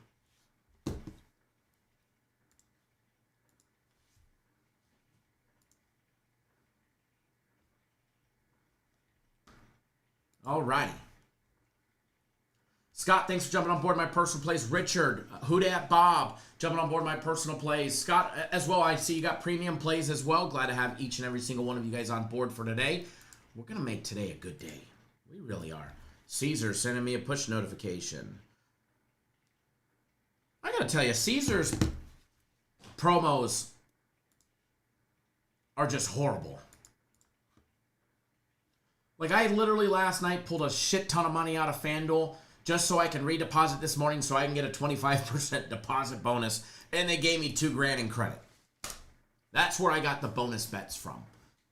All righty. Scott, thanks for jumping on board my personal plays. Richard, Houdat Bob, jumping on board my personal plays. Scott, as well, I see you got premium plays as well. Glad to have each and every single one of you guys on board for today. We're going to make today a good day. We really are. Caesar sending me a push notification. I got to tell you, Caesar's promos are just horrible. Like, I literally last night pulled a shit ton of money out of FanDuel just so I can redeposit this morning so I can get a 25% deposit bonus, and they gave me $2,000 in credit. That's where I got the bonus bets from.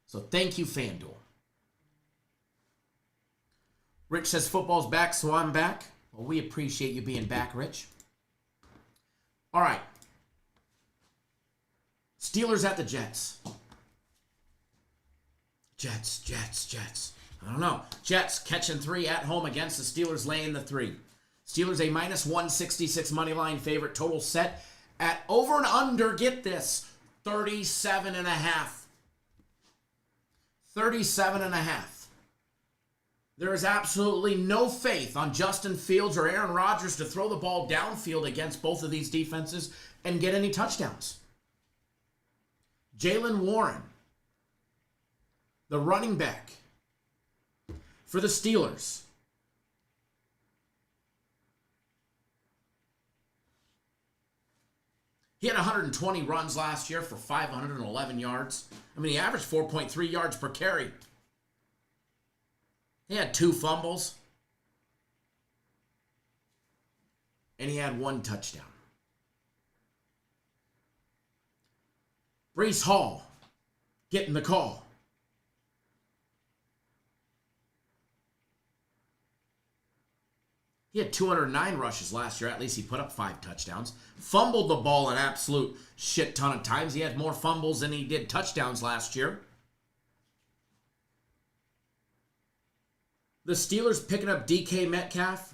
So thank you, FanDuel. Rich says football's back, so I'm back. Well, we appreciate you being back, Rich. All right. Steelers at the Jets. Jets. I don't know. Jets catching 3 at home against the Steelers, laying the 3. Steelers a minus 166 money line favorite. Total set at over and under, get this, 37.5. 37.5. There is absolutely no faith on Justin Fields or Aaron Rodgers to throw the ball downfield against both of these defenses and get any touchdowns. Jaylen Warren, the running back for the Steelers. He had 120 runs last year for 511 yards. I mean, he averaged 4.3 yards per carry. He had 2 fumbles. And he had 1 touchdown. Breece Hall getting the call. He had 209 rushes last year. At least he put up 5 touchdowns. Fumbled the ball an absolute shit ton of times. He had more fumbles than he did touchdowns last year. The Steelers picking up DK Metcalf.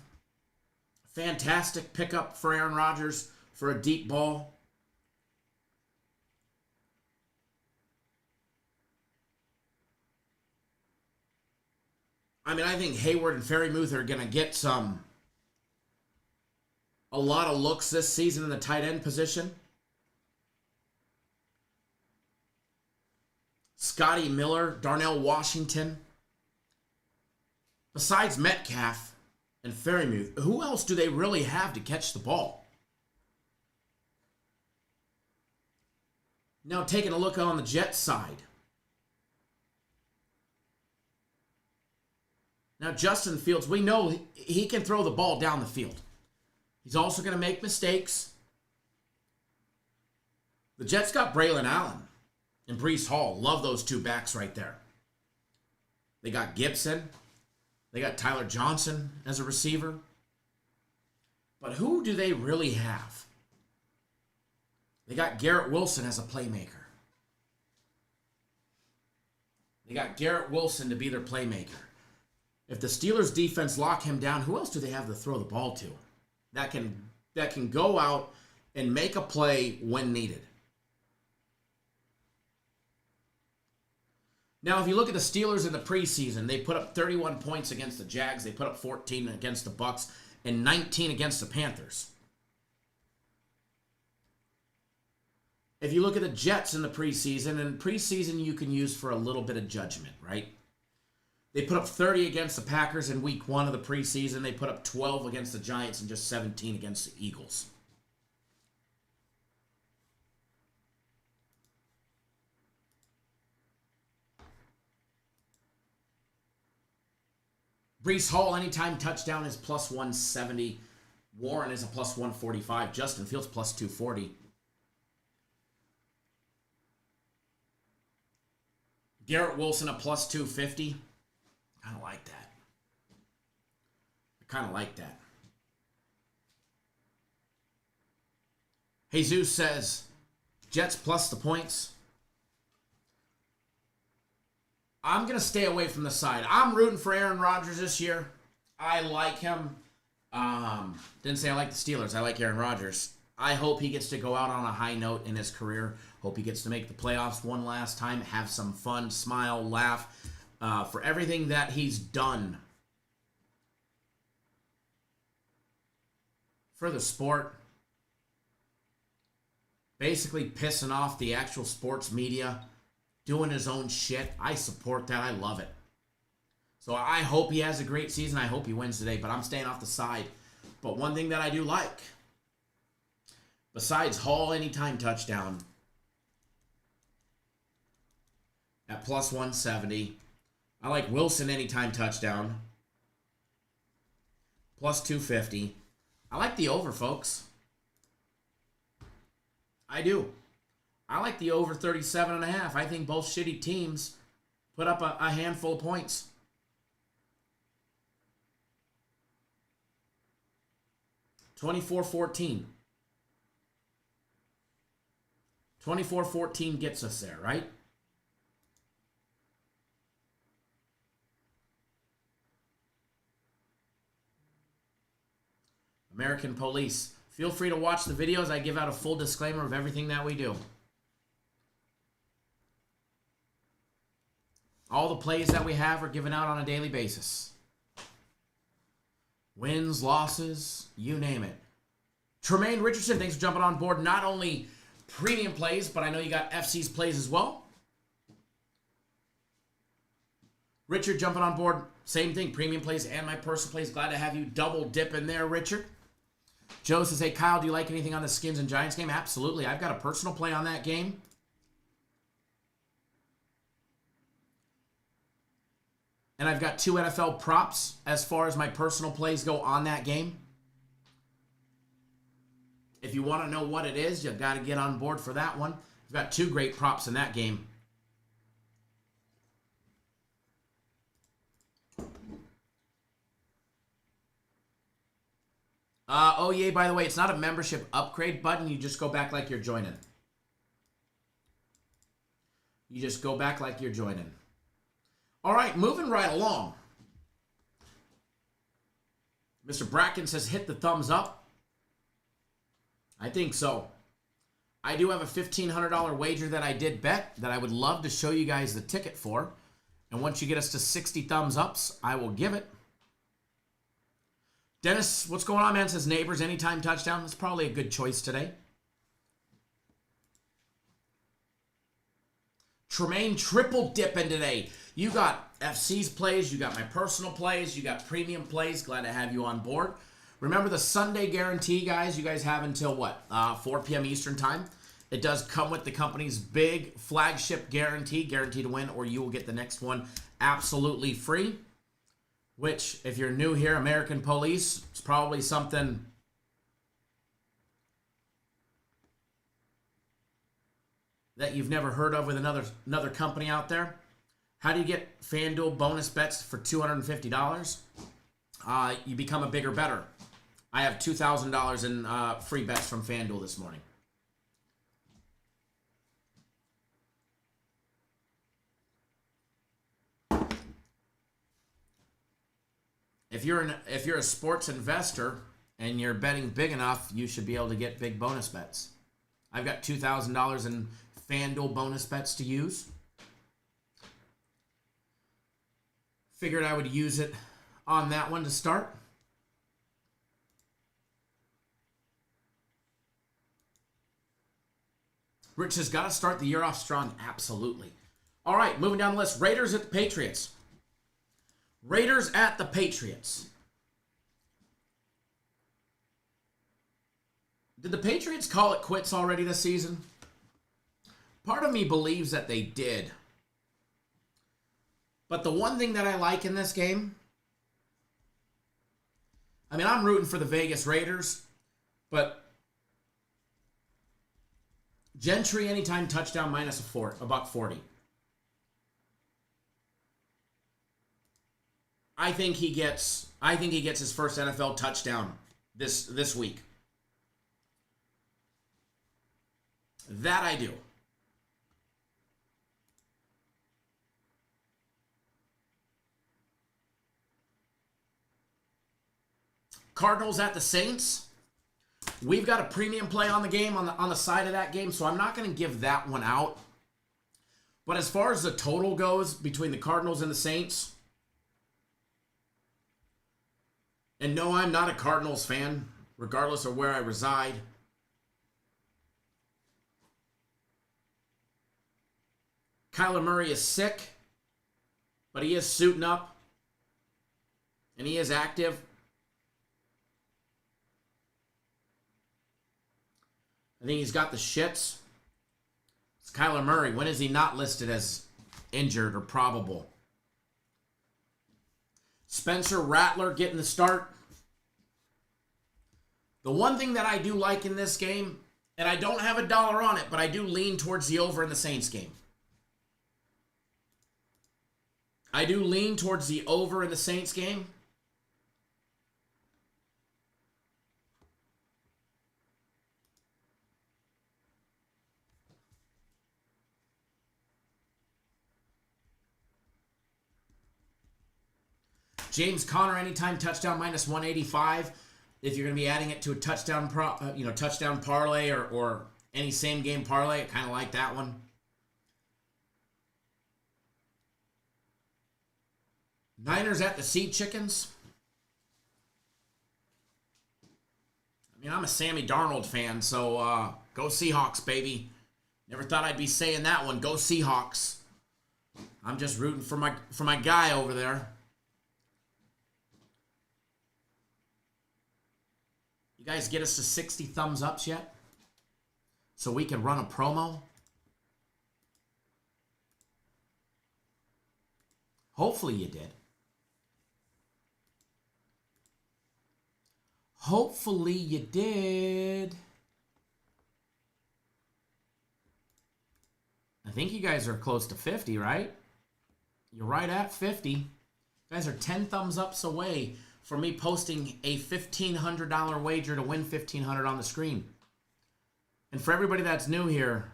Fantastic pickup for Aaron Rodgers for a deep ball. I mean, I think Hayward and Freiermuth are going to get a lot of looks this season in the tight end position. Scotty Miller, Darnell Washington. Besides Metcalf and Freiermuth, who else do they really have to catch the ball? Now taking a look on the Jets side. Now Justin Fields, we know he can throw the ball down the field. He's also going to make mistakes. The Jets got Braylon Allen and Breece Hall. Love those 2 backs right there. They got Gibson. They got Tyler Johnson as a receiver. But who do they really have? They got Garrett Wilson as a playmaker. They got Garrett Wilson to be their playmaker. If the Steelers defense lock him down, who else do they have to throw the ball to that can go out and make a play when needed? Now, if you look at the Steelers in the preseason, they put up 31 points against the Jags. They put up 14 against the Bucks and 19 against the Panthers. If you look at the Jets in the preseason, and preseason you can use for a little bit of judgment, right? They put up 30 against the Packers in week 1 of the preseason. They put up 12 against the Giants and just 17 against the Eagles. Breece Hall, anytime touchdown, is plus 170. Warren is a plus 145. Justin Fields plus 240. Garrett Wilson a plus 250. Kind of like that. I kind of like that. Jesus says, Jets plus the points. I'm going to stay away from the side. I'm rooting for Aaron Rodgers this year. I like him. Didn't say I like the Steelers. I like Aaron Rodgers. I hope he gets to go out on a high note in his career. Hope he gets to make the playoffs one last time. Have some fun, smile, laugh. For everything that he's done for the sport. Basically pissing off the actual sports media. Doing his own shit. I support that. I love it. So I hope he has a great season. I hope he wins today, but I'm staying off the side. But one thing that I do like, besides Hall anytime touchdown at plus 170, I like Wilson anytime touchdown plus 250. I like the over, folks. I do. I like the over 37.5. I think both shitty teams put up a handful of points. $24-14. 24-14 gets us there, right? American Police. Feel free to watch the videos. I give out a full disclaimer of everything that we do. All the plays that we have are given out on a daily basis. Wins, losses, you name it. Tremaine Richardson, thanks for jumping on board. Not only premium plays, but I know you got FC's plays as well. Richard jumping on board. Same thing, premium plays and my personal plays. Glad to have you double dip in there, Richard. Joe says, hey, Kyle, do you like anything on the Skins and Giants game? Absolutely. I've got a personal play on that game. And I've got 2 NFL props as far as my personal plays go on that game. If you want to know what it is, you've got to get on board for that one. I've got 2 great props in that game. Oh, yeah, by the way, it's not a membership upgrade button. You just go back like you're joining. You just go back like you're joining. All right, moving right along. Mr. Bracken says hit the thumbs up. I think so. I do have a $1,500 wager that I did bet that I would love to show you guys the ticket for. And once you get us to 60 thumbs ups, I will give it. Dennis, what's going on, man? Says Neighbors, anytime touchdown. That's probably a good choice today. Tremaine triple dipping today. You got FC's plays, you got my personal plays, you got premium plays. Glad to have you on board. Remember the Sunday guarantee, guys. You guys have until what? 4 p.m. Eastern time. It does come with the company's big flagship guarantee to win, or you will get the next one absolutely free. Which, if you're new here, American Police, it's probably something that you've never heard of with another company out there. How do you get FanDuel bonus bets for $250? You become a bigger better. I have $2,000 in free bets from FanDuel this morning. If you're a sports investor and you're betting big enough, you should be able to get big bonus bets. I've got $2,000 in FanDuel bonus bets to use. Figured I would use it on that one to start. Rich has got to start the year off strong. Absolutely. All right, moving down the list. Raiders at the Patriots. Raiders at the Patriots. Did the Patriots call it quits already this season? Part of me believes that they did. But the one thing that I like in this game, I mean, I'm rooting for the Vegas Raiders, but Gentry anytime touchdown minus a $1.40. I think he gets his first NFL touchdown this week. That I do. Cardinals at the Saints. We've got a premium play on the game on the side of that game, so I'm not going to give that one out. But as far as the total goes between the Cardinals and the Saints, and no, I'm not a Cardinals fan, regardless of where I reside. Kyler Murray is sick, but he is suiting up, and he is active. I think he's got the shits. It's Kyler Murray. When is he not listed as injured or probable? Spencer Rattler getting the start. The one thing that I do like in this game, and I don't have a dollar on it, but I do lean towards the over in the Saints game. I do lean towards the over in the Saints game. James Conner anytime touchdown minus 185. If you're going to be adding it to a touchdown touchdown parlay or any same game parlay, I kind of like that one. Niners at the Sea Chickens. I mean, I'm a Sammy Darnold fan, so go Seahawks, baby. Never thought I'd be saying that one. Go Seahawks. I'm just rooting for my guy over there. You guys get us to 60 thumbs ups yet? So we can run a promo? Hopefully you did. Hopefully you did. I think you guys are close to 50, right? You're right at 50. You guys are 10 thumbs ups away from me posting a $1,500 wager to win $1,500 on the screen. And for everybody that's new here,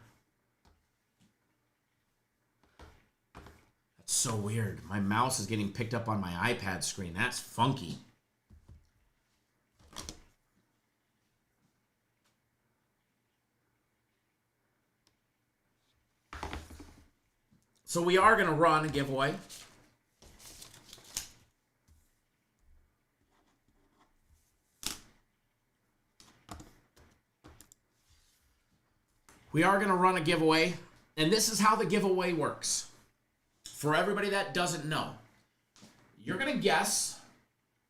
that's so weird. My mouse is getting picked up on my iPad screen. That's funky. So we are going to run a giveaway. We are going to run a giveaway, and this is how the giveaway works. For everybody that doesn't know, you're going to guess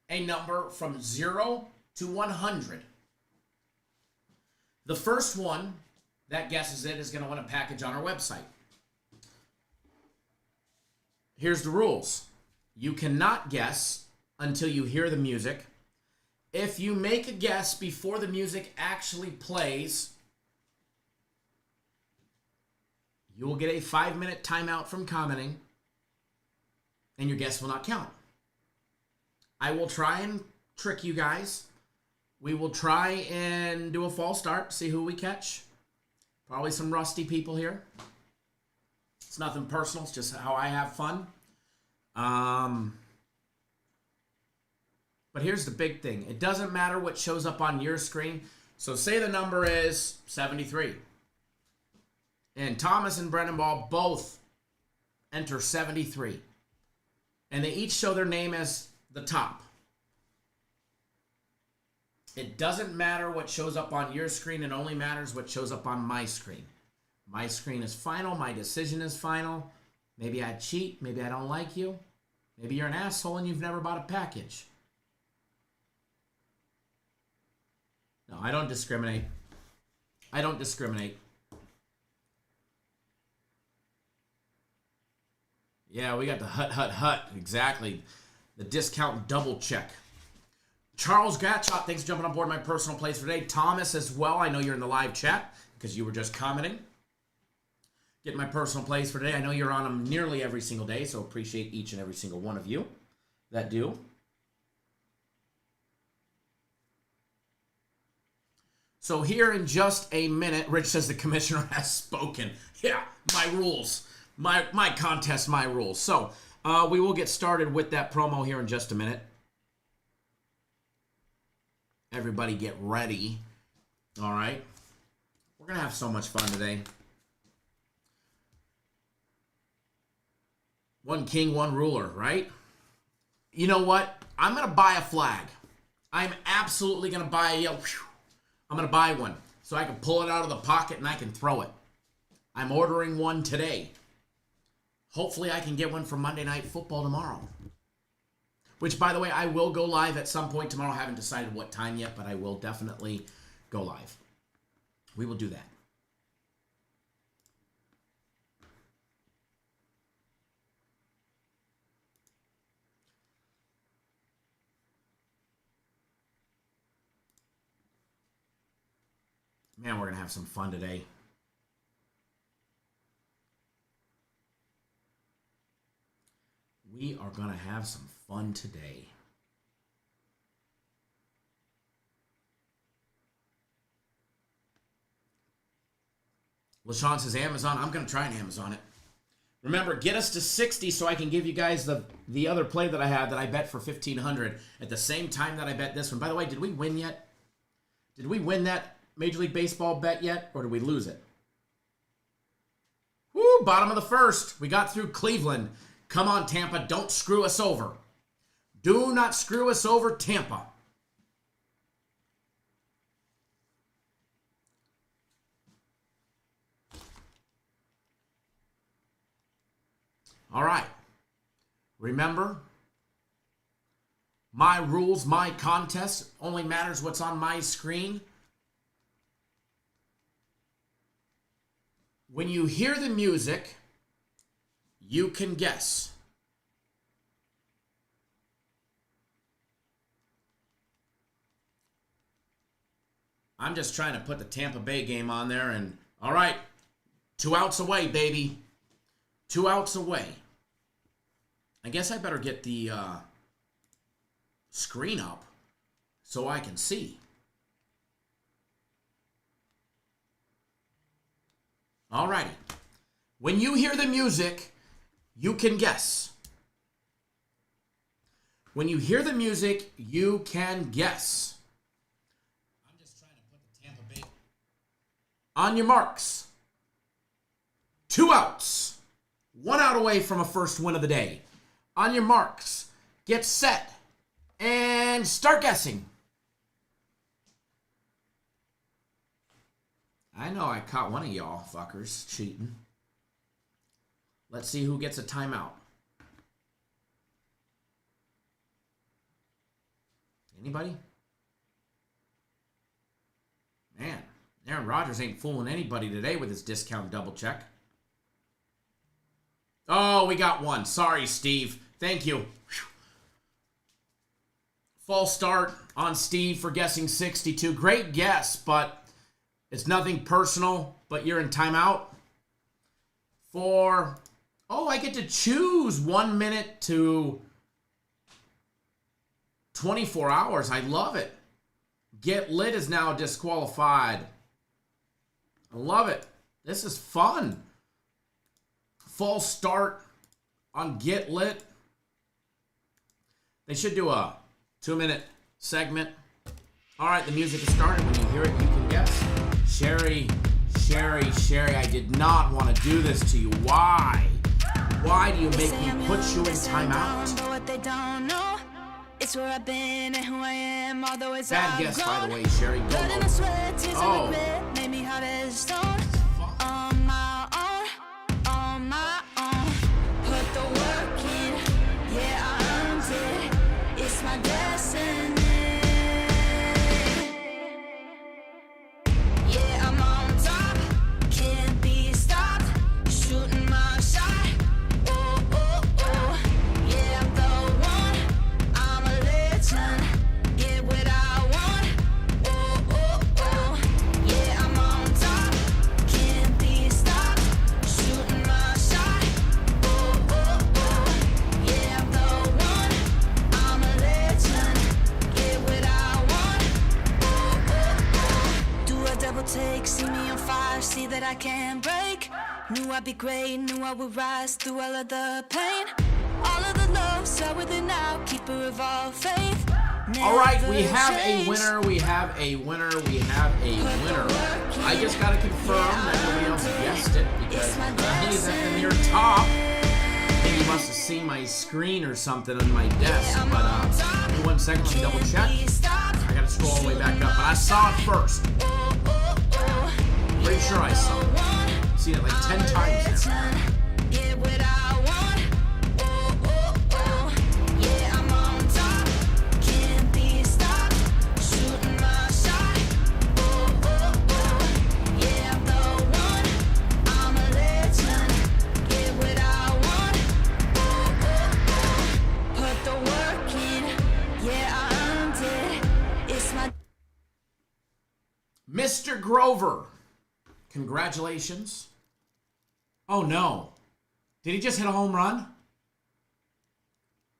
a number from 0 to 100. The first one that guesses it is going to win a package on our website. Here's the rules. You cannot guess until you hear the music. If you make a guess before the music actually plays, you will get a 5-minute timeout from commenting, and your guess will not count. I will try and trick you guys. We will try and do a false start, see who we catch. Probably some rusty people here. It's nothing personal. It's just how I have fun. But here's the big thing. It doesn't matter what shows up on your screen. So say the number is 73. And Thomas and Brennan Ball both enter 73. And they each show their name as the top. It doesn't matter what shows up on your screen. It only matters what shows up on my screen. My screen is final. My decision is final. Maybe I cheat. Maybe I don't like you. Maybe you're an asshole and you've never bought a package. No, I don't discriminate. I don't discriminate. Yeah, we got the hut. Exactly. The discount double check. Charles Gatchot, thanks for jumping on board my personal place for today. Thomas as well. I know you're in the live chat because you were just commenting. Get my personal plays for today. I know you're on them nearly every single day, so appreciate each and every single one of you that do. So here in just a minute, Rich says the commissioner has spoken. Yeah, my rules. My contest, my rules. So we will get started with that promo here in just a minute. Everybody get ready. All right. We're going to have so much fun today. One king, one ruler, right? You know what? I'm going to buy a flag. I'm absolutely going to buy a yellow. I'm going to buy one so I can pull it out of the pocket and I can throw it. I'm ordering one today. Hopefully I can get one for Monday Night Football tomorrow. Which, by the way, I will go live at some point tomorrow. I haven't decided what time yet, but I will definitely go live. We will do that. Man, we're going to have some fun today. We are going to have some fun today. LaShawn says Amazon. I'm going to try and Amazon it. Remember, get us to 60 so I can give you guys the other play that I had that I bet for $1,500 at the same time that I bet this one. By the way, did we win yet? Did we win that Major League Baseball bet yet, or did we lose it? Woo, bottom of the first. We got through Cleveland. Come on, Tampa. Don't screw us over. Do not screw us over, Tampa. All right. Remember, my rules, my contest, only matters what's on my screen. When you hear the music, you can guess. I'm just trying to put the Tampa Bay game on there, and all right, 2 outs away, baby. 2 outs away. I guess I better get the screen up so I can see. Alrighty. When you hear the music, you can guess. When you hear the music, you can guess. I'm just trying to put the Tampa Bay. On your marks. 2 outs. 1 out away from a first win of the day. On your marks. Get set. And start guessing. I know I caught one of y'all fuckers cheating. Let's see who gets a timeout. Anybody? Man, Aaron Rodgers ain't fooling anybody today with his discount double check. Oh, we got one. Sorry, Steve. Thank you. Whew. False start on Steve for guessing 62. Great guess, but it's nothing personal, but you're in timeout. For, oh, I get to choose 1 minute to 24 hours. I love it. Get Lit is now disqualified. I love it. This is fun. False start on Get Lit. They should do a 2-minute segment. All right, the music is started. When you hear it, you can guess. Sherry, I did not want to do this to you. Why? Why do you make me put you in timeout? What they don't know, it's where I've been and who I am, although it's bad guess, by the way, Sherry. Go blood in the sweat, tears and regret, made me hard as stone. On my own, put the work in, yeah, I earned it, it's my destiny. Yeah, I'm on top, can't be stopped, shooting my shot. Oh, oh, oh, yeah, I'm the one, I'm a legend, get what I want. Oh, oh, oh, yeah, I'm on top, can't be stopped, shooting my shot. Oh, oh, oh, yeah, I'm the one, I'm a legend, get what I want. Oh, oh, oh, do a double take, see me on fire, see that I can't break. Knew I'd be great, knew I would rise through all of the pain. All of the lows are within now, keeper of all faith. All right, we have a winner. We have a winner. We have a winner. I just got to confirm that nobody else guessed it because he's at the near top. Maybe you must have seen my screen or something on my desk. But give me 1 second to double check. I got to scroll all the way back up. But I saw it first. Pretty sure I saw it. I've seen it like 10 times now. Get what I want. Oh, oh, oh. Yeah, I'm on top. Can't be stopped. Shooting my shot. Oh, oh, oh. Yeah, I'm the one. I'm a legend. Get what I want. Oh, oh, oh. Put the work in. Yeah, I earned it. It's my Mr. Grover, congratulations. Oh no. Did he just hit a home run?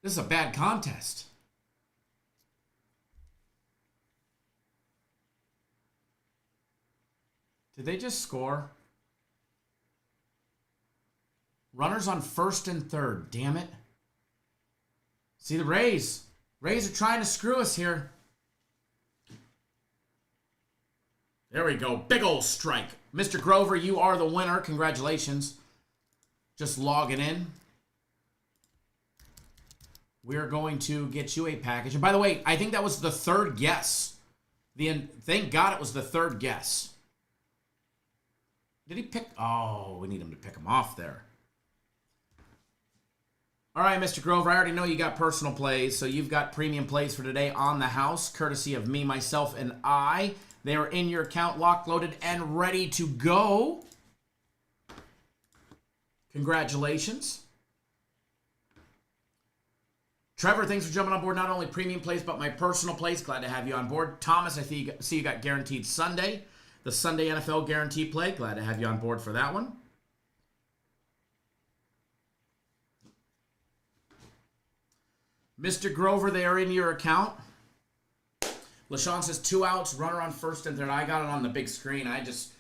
This is a bad contest. Did they just score? Runners on first and third. Damn it. See the Rays. Rays are trying to screw us here. There we go. Big old strike. Mr. Grover, you are the winner. Congratulations. Just logging in. We're going to get you a package. And by the way, I think that was the third guess. Thank God it was the third guess. Did he pick? Oh, we need him to pick him off there. All right, Mr. Grover, I already know you got personal plays, so you've got premium plays for today on the house, courtesy of me, myself, and I. They are in your account, locked, loaded, and ready to go. Congratulations. Trevor, thanks for jumping on board not only premium plays, but my personal plays. Glad to have you on board. Thomas, I see you got guaranteed Sunday. The Sunday NFL guarantee play. Glad to have you on board for that one. Mr. Grover, they are in your account. LaShawn says 2 outs, runner on first and third. I got it on the big screen. I just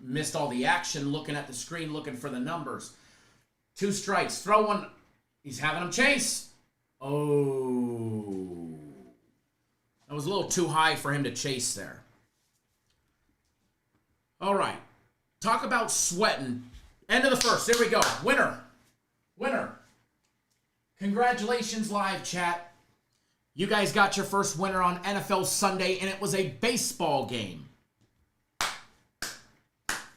missed all the action looking at the screen, looking for the numbers. 2 strikes. Throw one. He's having him chase. Oh. That was a little too high for him to chase there. All right. Talk about sweating. End of the first. There we go. Winner. Winner. Congratulations, live chat. You guys got your first winner on NFL Sunday, and it was a baseball game.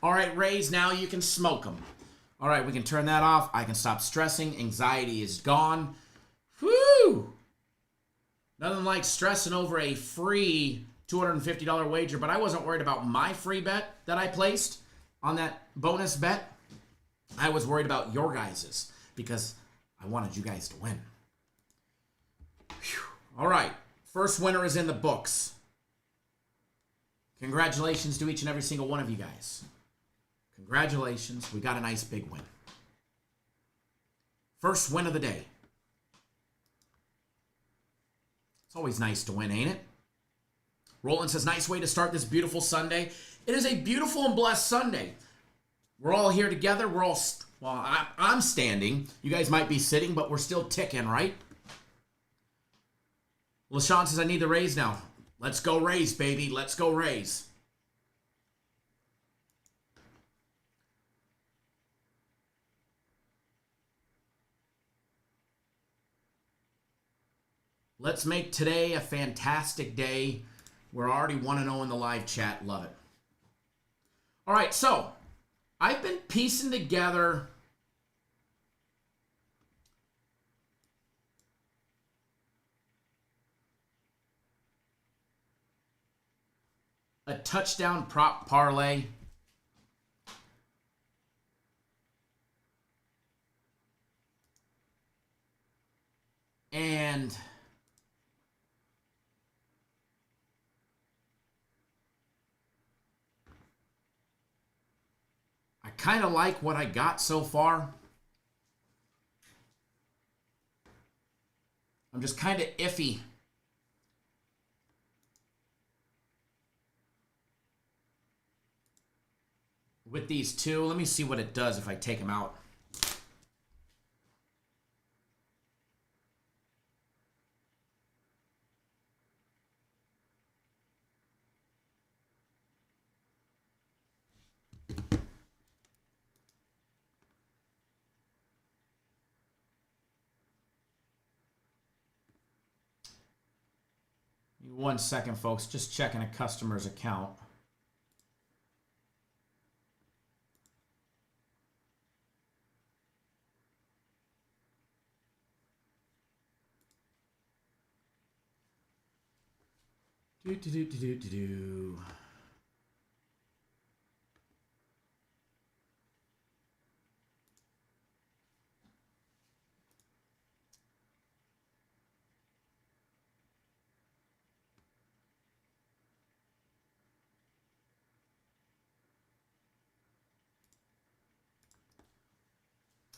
All right, Rays, now you can smoke them. All right, we can turn that off. I can stop stressing. Anxiety is gone. Woo! Nothing like stressing over a free $250 wager, but I wasn't worried about my free bet that I placed on that bonus bet. I was worried about your guys's because I wanted you guys to win. Whew. All right, first winner is in the books. Congratulations to each and every single one of you guys. Congratulations, we got a nice big win. First win of the day. It's always nice to win, ain't it? Roland says, nice way to start this beautiful Sunday. It is a beautiful and blessed Sunday. We're all here together. We're all, I'm standing. You guys might be sitting, but we're still ticking, right? LaShawn says, I need the Rays now. Let's go Rays, baby. Let's go Rays. Let's make today a fantastic day. We're already 1-0 in the live chat. Love it. All right, so I've been piecing together a touchdown prop parlay. And I kind of like what I got so far. I'm just kind of iffy with these two. Let me see what it does if I take them out. One second, folks. Just checking a customer's account. Do.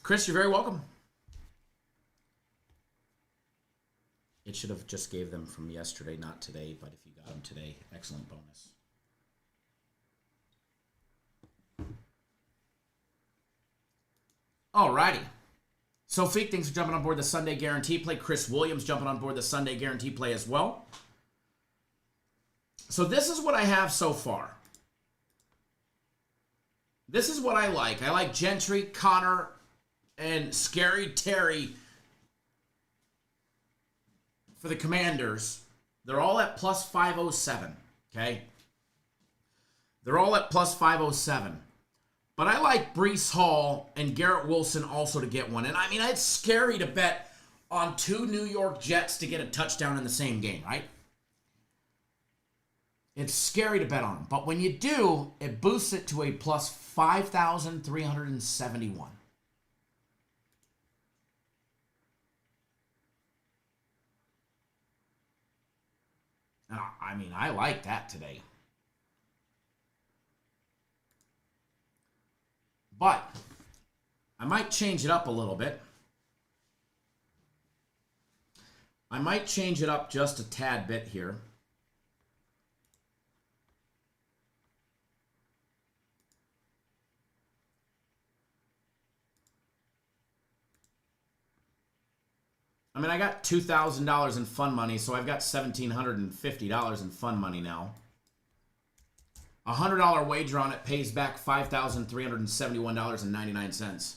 Chris, you're very welcome. It should have just gave them from yesterday, not today, but if you got them today, excellent bonus. Alrighty. Sophie, thanks for jumping on board the Sunday Guarantee Play. Chris Williams jumping on board the Sunday Guarantee Play as well. So this is what I have so far. This is what I like. I like Gentry, Connor, and Scary Terry for the Commanders. They're all at plus 507, okay? They're all at plus 507. But I like Breece Hall and Garrett Wilson also to get one. And I mean, it's scary to bet on 2 New York Jets to get a touchdown in the same game, right? It's scary to bet on them. But when you do, it boosts it to a plus 5,371. I mean, I like that today. But I might change it up a little bit. I might change it up just a tad bit here. I mean, I got $2,000 in fun money, so I've got $1,750 in fun money now. A $100 wager on it pays back $5,371.99.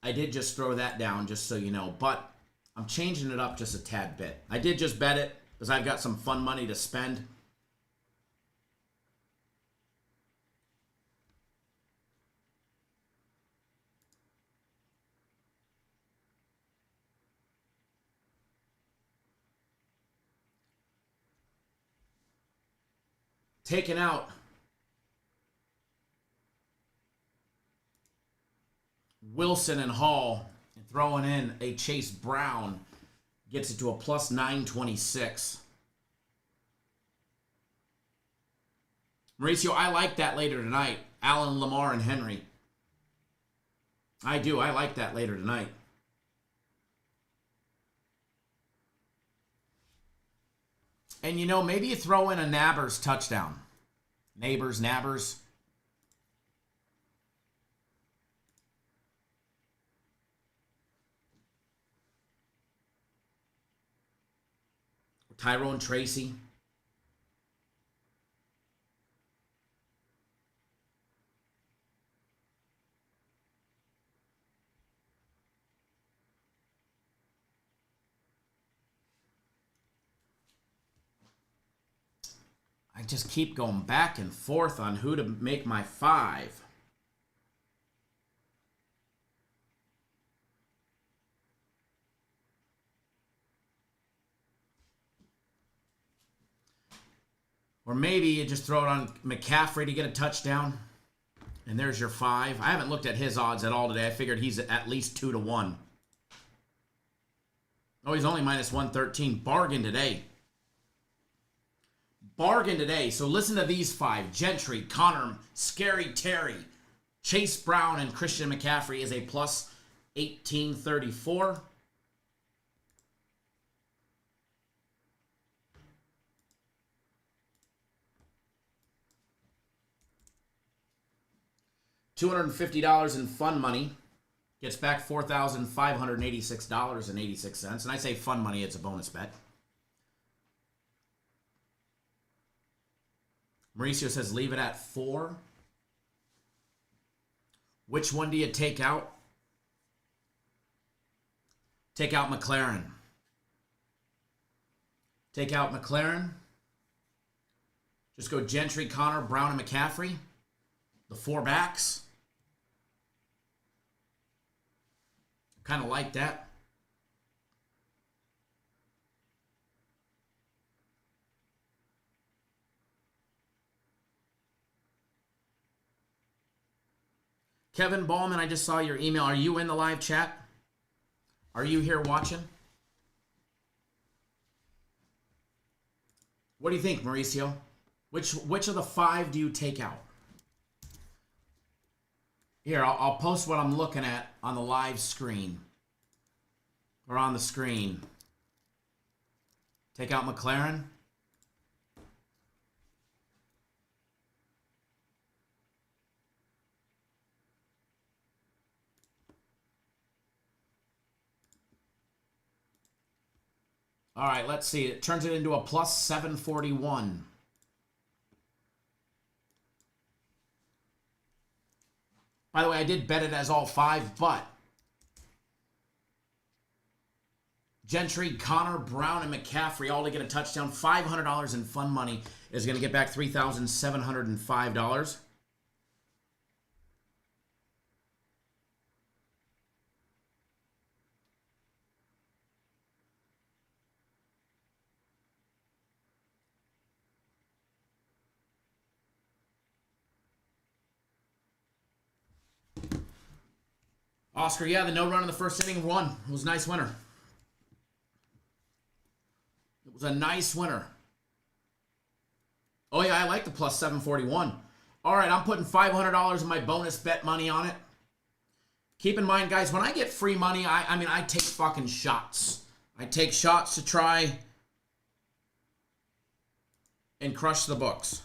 I did just throw that down, just so you know, but I'm changing it up just a tad bit. I did just bet it because I've got some fun money to spend. Taking out Wilson and Hall and throwing in a Chase Brown gets it to a plus 926. Mauricio, I like that later tonight. Allen, Lamar, and Henry. I do. I like that later tonight. And, you know, maybe you throw in a Nabbers touchdown. Nabbers. Tyrone Tracy. I just keep going back and forth on who to make my 5. Or maybe you just throw it on McCaffrey to get a touchdown. And there's your 5. I haven't looked at his odds at all today. I figured he's at least 2-1. Oh, he's only minus 113. Bargain today. Bargain today. So listen to these 5. Gentry, Connor, Scary Terry, Chase Brown, and Christian McCaffrey is a plus 1834. $250 in fun money gets back $4,586.86. And I say fun money, it's a bonus bet. Mauricio says leave it at 4. Which one do you take out? Take out McLaren. Take out McLaren. Just go Gentry, Connor, Brown, and McCaffrey. The 4 backs. Kind of like that. Kevin Ballman, I just saw your email. Are you in the live chat? Are you here watching? What do you think, Mauricio? Which of the 5 do you take out? Here, I'll post what I'm looking at on the live screen. Or on the screen. Take out McLaren. All right, let's see. It turns it into a plus 741. By the way, I did bet it as all 5, but Gentry, Connor, Brown, and McCaffrey all to get a touchdown. $500 in fun money is going to get back $3,705. Oscar, yeah, the no run in the first inning won. It was a nice winner. It was a nice winner. Oh, yeah, I like the plus 741. All right, I'm putting $500 of my bonus bet money on it. Keep in mind, guys, when I get free money, I mean, I take fucking shots. I take shots to try and crush the books.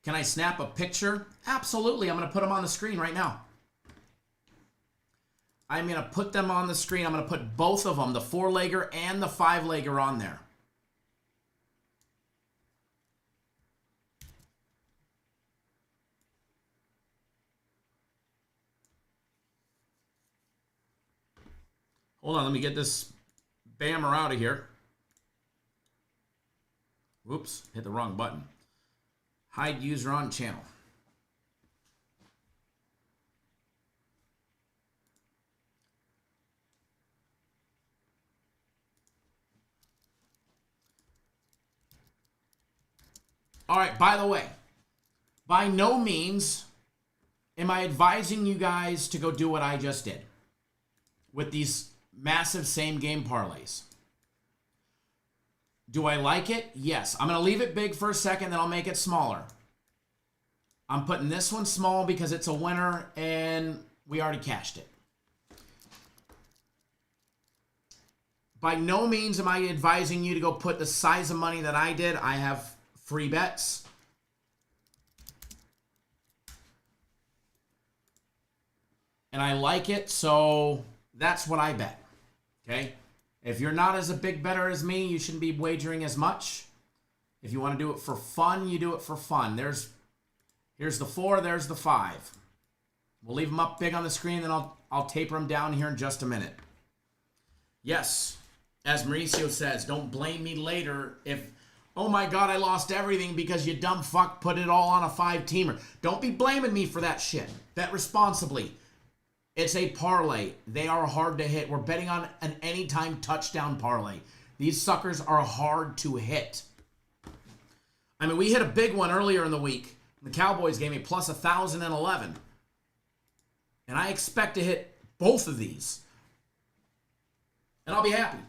Can I snap a picture? Absolutely. I'm going to put them on the screen right now. I'm going to put them on the screen. I'm going to put both of them, the 4-legger and the 5-legger, on there. Hold on, let me get this bammer out of here. Whoops, hit the wrong button. Hide user on channel. All right, by the way, by no means am I advising you guys to go do what I just did with these massive same game parlays. Do I like it? Yes. I'm going to leave it big for a second, then I'll make it smaller. I'm putting this one small because it's a winner and we already cashed it. By no means am I advising you to go put the size of money that I did. I have free bets. And I like it, so that's what I bet. Okay? If you're not as a big bettor as me, you shouldn't be wagering as much. If you want to do it for fun, you do it for fun. Here's the 4, there's the 5. We'll leave them up big on the screen, then I'll taper them down here in just a minute. Yes, as Mauricio says, don't blame me later if, oh my God, I lost everything because you dumb fuck put it all on a 5-teamer. Don't be blaming me for that shit. Bet responsibly. It's a parlay. They are hard to hit. We're betting on an anytime touchdown parlay. These suckers are hard to hit. I mean, we hit a big one earlier in the week. The Cowboys gave me plus 1,011. And I expect to hit both of these. And I'll be happy.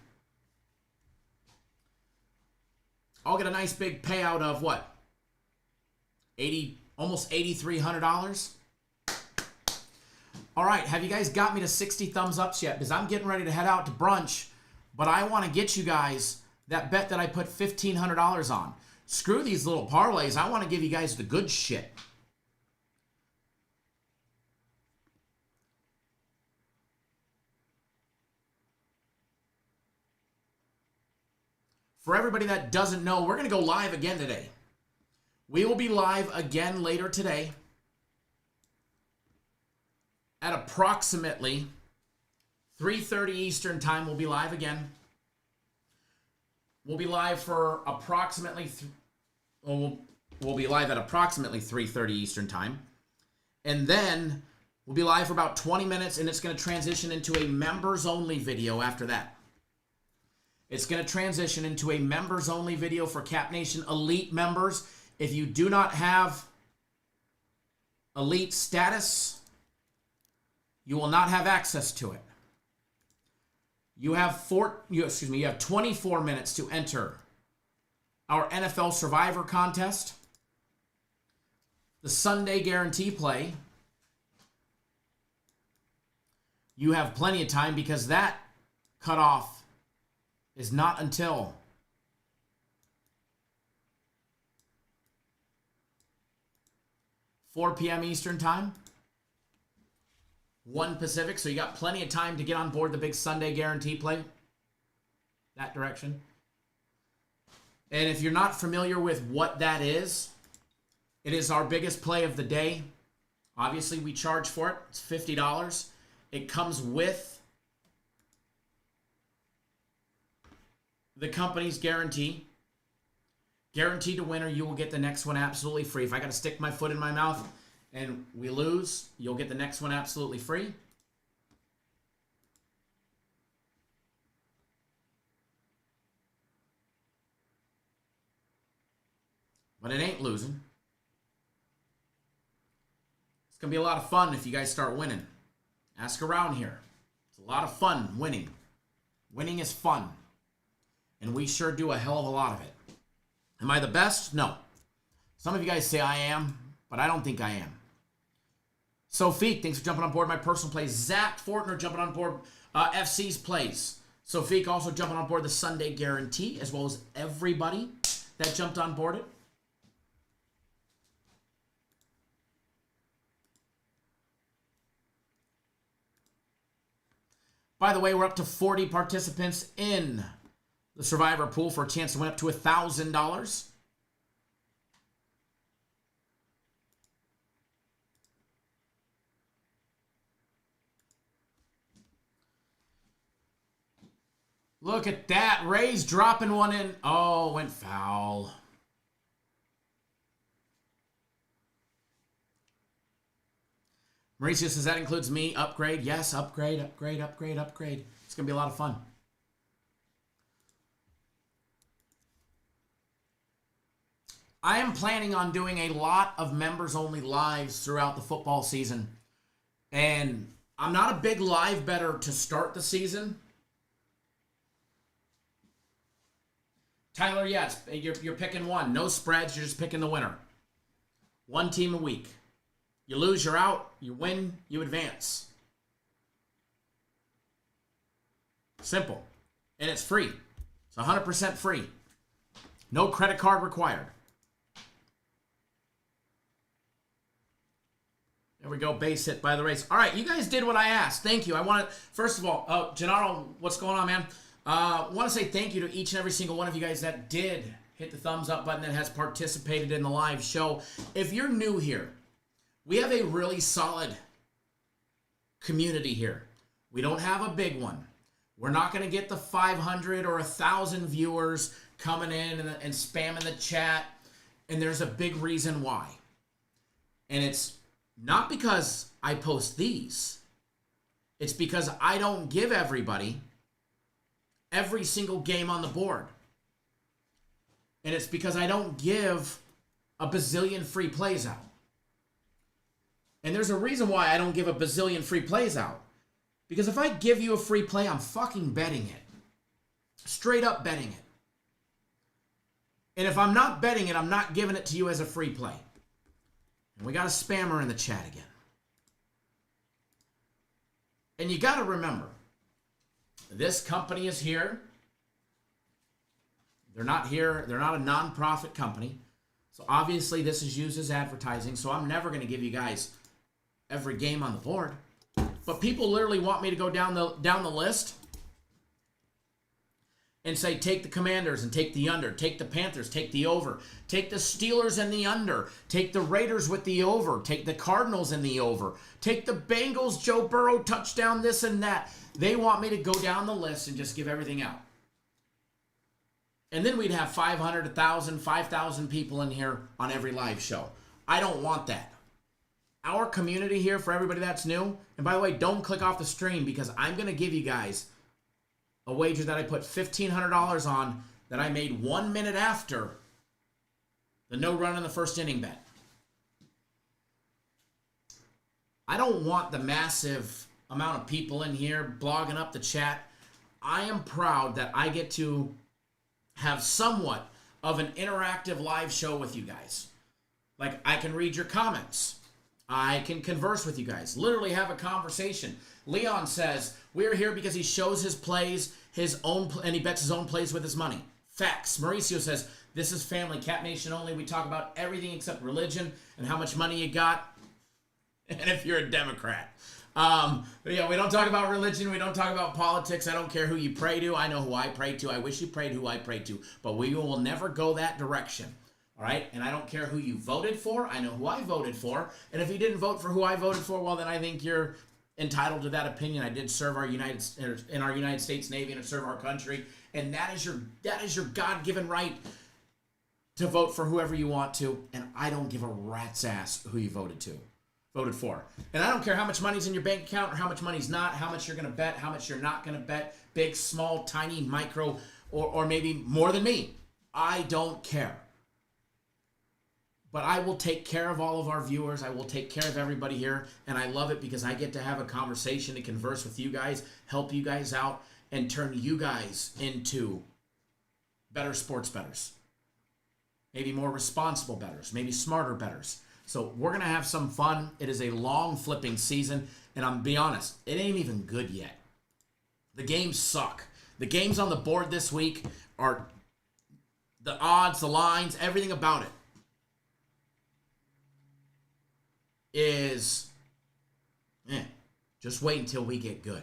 I'll get a nice big payout of what? Almost $8,300? All right, have you guys got me to 60 thumbs ups yet? Because I'm getting ready to head out to brunch, but I want to get you guys that bet that I put $1,500 on. Screw these little parlays. I want to give you guys the good shit. For everybody that doesn't know, we're going to go live again today. We will be live again later today at approximately 3:30 Eastern time. We'll be live again. We'll be live for approximately we'll be live at approximately 3:30 Eastern time. And then we'll be live for about 20 minutes, and it's going to transition into a members-only video after that. It's going to transition into a members-only video for Cap Nation Elite members. If you do not have Elite status, you will not have access to it. You have 24 minutes to enter our NFL Survivor contest, the Sunday Guarantee Play. You have plenty of time because that cutoff is not until 4 p.m. Eastern time, 1 Pacific, so you got plenty of time to get on board the big Sunday Guarantee Play. That direction. And if you're not familiar with what that is, it is our biggest play of the day. Obviously, we charge for it. It's $50. It comes with the company's guarantee. Guaranteed to win, or you will get the next one absolutely free. If I got to stick my foot in my mouth and we lose, you'll get the next one absolutely free. But it ain't losing. going to be a lot of fun if you guys start winning. Ask around here. It's a lot of fun winning. Winning is fun. And we sure do a hell of a lot of it. Am I the best? No. Some of you guys say I am, but I don't think I am. Sophie, thanks for jumping on board my personal plays. Zach Fortner jumping on board FC's plays. Sophie also jumping on board the Sunday Guarantee, as well as everybody that jumped on board it. By the way, we're up to 40 participants in the Survivor Pool for a chance to win up to $1,000. Look at that. Ray's dropping one in. Oh, went foul. Mauricio says that includes me. Upgrade. Yes, upgrade, upgrade, upgrade, upgrade. It's going to be a lot of fun. I am planning on doing a lot of members-only lives throughout the football season. And I'm not a big live bettor to start the season. Tyler, yes, you're picking one. No spreads, you're just picking the winner. One team a week. You lose, you're out. You win, you advance. Simple. And it's free. It's 100% free. No credit card required. There we go, base hit by the race. All right, you guys did what I asked. Thank you. I want to, first of all, Gennaro, what's going on, man? I want to say thank you to each and every single one of you guys that did hit the thumbs up button that has participated in the live show. If you're new here, we have a really solid community here. We don't have a big one. We're not going to get the 500 or 1,000 viewers coming in and spamming the chat. And there's a big reason why. And it's not because I post these. It's because I don't give everybody every single game on the board. And it's because I don't give a bazillion free plays out. And there's a reason why I don't give a bazillion free plays out. Because if I give you a free play, I'm fucking betting it. Straight up betting it. And if I'm not betting it, I'm not giving it to you as a free play. And we got a spammer in the chat again. And you got to remember, this company is here. They're not here. They're not a non-profit company. So obviously this is used as advertising. So I'm never going to give you guys every game on the board. But people literally want me to go down the list and say, take the Commanders and take the under. Take the Panthers, take the over. Take the Steelers and the under. Take the Raiders with the over. Take the Cardinals and the over. Take the Bengals, Joe Burrow, touchdown, this and that. They want me to go down the list and just give everything out. And then we'd have 500, 1,000, 5,000 people in here on every live show. I don't want that. Our community here, for everybody that's new, and by the way, don't click off the stream because I'm going to give you guys a wager that I put $1,500 on that I made 1 minute after the no run in the first inning bet. I don't want the massive amount of people in here blogging up the chat. I am proud that I get to have somewhat of an interactive live show with you guys. Like, I can read your comments. I can converse with you guys. Literally have a conversation. Leon says, we're here because he shows his plays, and he bets his own plays with his money. Facts. Mauricio says, this is family, Cat Nation only. We talk about everything except religion and how much money you got. And if you're a Democrat. But yeah, we don't talk about religion. We don't talk about politics. I don't care who you pray to. I know who I pray to. I wish you prayed who I prayed to. But we will never go that direction. All right? And I don't care who you voted for. I know who I voted for. And if you didn't vote for who I voted for, well, then I think you're entitled to that opinion. I did serve in our United States Navy and serve our country. And that is your God-given right to vote for whoever you want to. And I don't give a rat's ass who you voted for. And I don't care how much money's in your bank account or how much money's not, how much you're going to bet, how much you're not going to bet, big, small, tiny, micro, or maybe more than me. I don't care. But I will take care of all of our viewers. I will take care of everybody here. And I love it because I get to have a conversation and converse with you guys, help you guys out, and turn you guys into better sports bettors. Maybe more responsible bettors. Maybe smarter bettors. So we're going to have some fun. It is a long flipping season. And I'm be honest, it ain't even good yet. The games suck. The games on the board this week are the odds, the lines, everything about it is, just wait until we get good.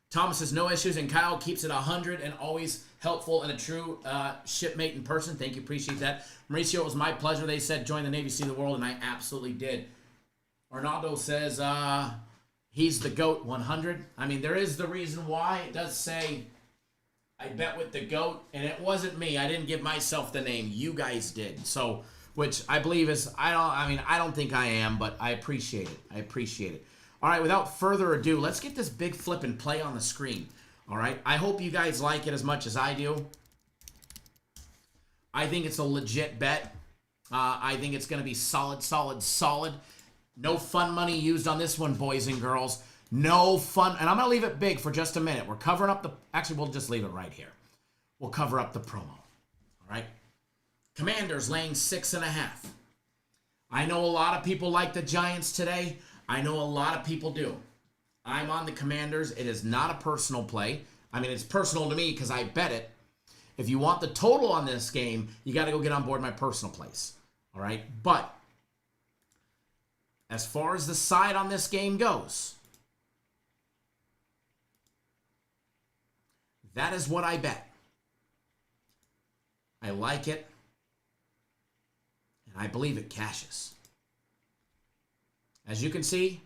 Thomas says, no issues, and Kyle keeps it 100 and always helpful and a true shipmate in person. Thank you, appreciate that. Mauricio, it was my pleasure. They said, join the Navy, see the world, and I absolutely did. Arnaldo says, he's the GOAT 100. I mean, there is the reason why. It does say, I bet with the GOAT, and it wasn't me. I didn't give myself the name. You guys did. So, which I believe is, I don't think I am, but I appreciate it. I appreciate it. All right, without further ado, let's get this big flip and play on the screen. All right, I hope you guys like it as much as I do. I think it's a legit bet. I think it's going to be solid, solid, solid. No fun money used on this one, boys and girls. No fun. And I'm going to leave it big for just a minute. We're covering up the... Actually, we'll just leave it right here. We'll cover up the promo. All right? Commanders laying 6.5. I know a lot of people like the Giants today. I know a lot of people do. I'm on the Commanders. It is not a personal play. I mean, it's personal to me because I bet it. If you want the total on this game, you got to go get on board my personal plays. All right? But as far as the side on this game goes, that is what I bet. I like it. And I believe it cashes. As you can see,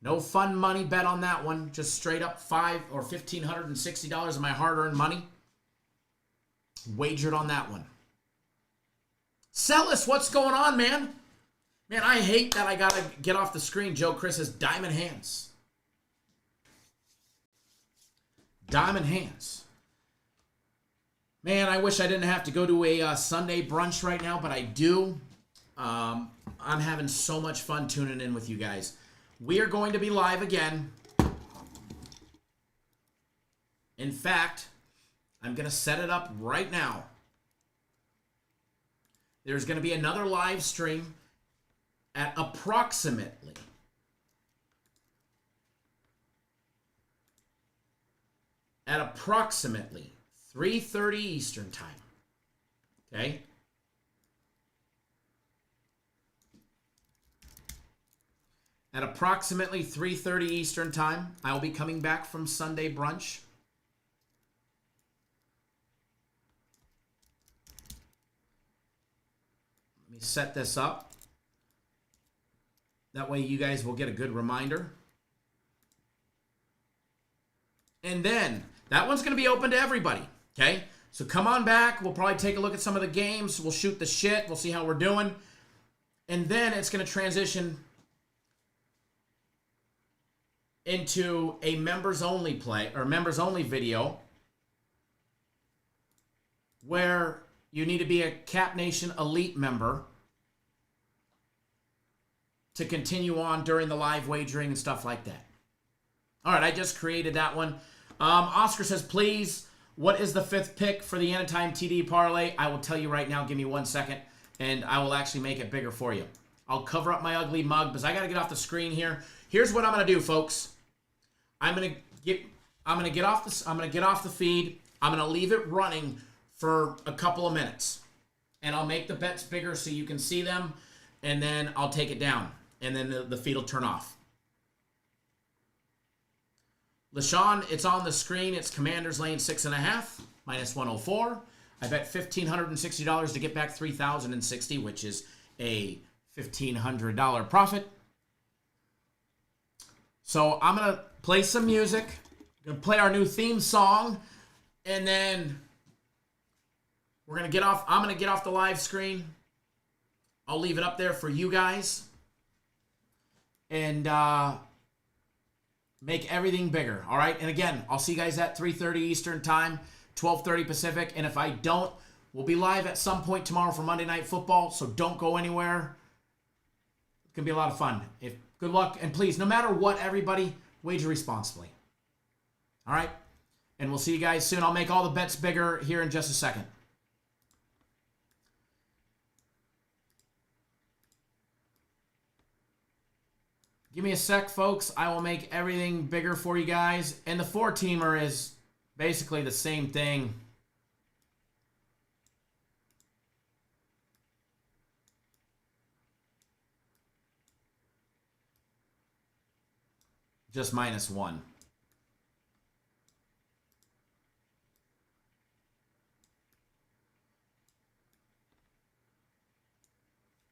no fun money bet on that one. Just straight up $5 or $1,560 of my hard-earned money wagered on that one. Celis, what's going on, man? Man, I hate that I got to get off the screen. Joe Chris says diamond hands. Diamond hands. Man, I wish I didn't have to go to a Sunday brunch right now, but I do. I'm having so much fun tuning in with you guys. We are going to be live again. In fact, I'm going to set it up right now. There's going to be another live stream at approximately 3:30 Eastern time. Okay? At approximately 3:30 Eastern time, I will be coming back from Sunday brunch. Let me set this up. That way you guys will get a good reminder. And then, that one's going to be open to everybody, okay? So come on back. We'll probably take a look at some of the games. We'll shoot the shit. We'll see how we're doing. And then it's going to transition into a members-only play, or members-only video, where you need to be a Cap Nation Elite member to continue on during the live wagering and stuff like that. All right, I just created that one. Oscar says, please, what is the 5th pick for the Anytime TD parlay? I will tell you right now. Give me 1 second, and I will actually make it bigger for you. I'll cover up my ugly mug because I got to get off the screen here. Here's what I'm going to do, folks. I'm going to get off the feed. I'm going to leave it running for a couple of minutes, and I'll make the bets bigger so you can see them, and then I'll take it down, and then the feed will turn off. LaShawn, it's on the screen. It's Commanders laying 6.5, minus 104. I bet $1,560 to get back $3,060, which is a $1,500 profit. So I'm going to play some music. I'm going to play our new theme song. And then we're going to get off. I'm going to get off the live screen. I'll leave it up there for you guys. And make everything bigger, all right? And again, I'll see you guys at 3:30 Eastern time, 12:30 Pacific. And if I don't We'll be live at some point tomorrow for Monday Night Football, so don't go anywhere. It's going to be a lot of fun. Good luck, and please, no matter what, everybody, wager responsibly. All right? And we'll see you guys soon. I'll make all the bets bigger here in just a second. Give me a sec, folks. I will make everything bigger for you guys. And the 4-teamer is basically the same thing. Just -1.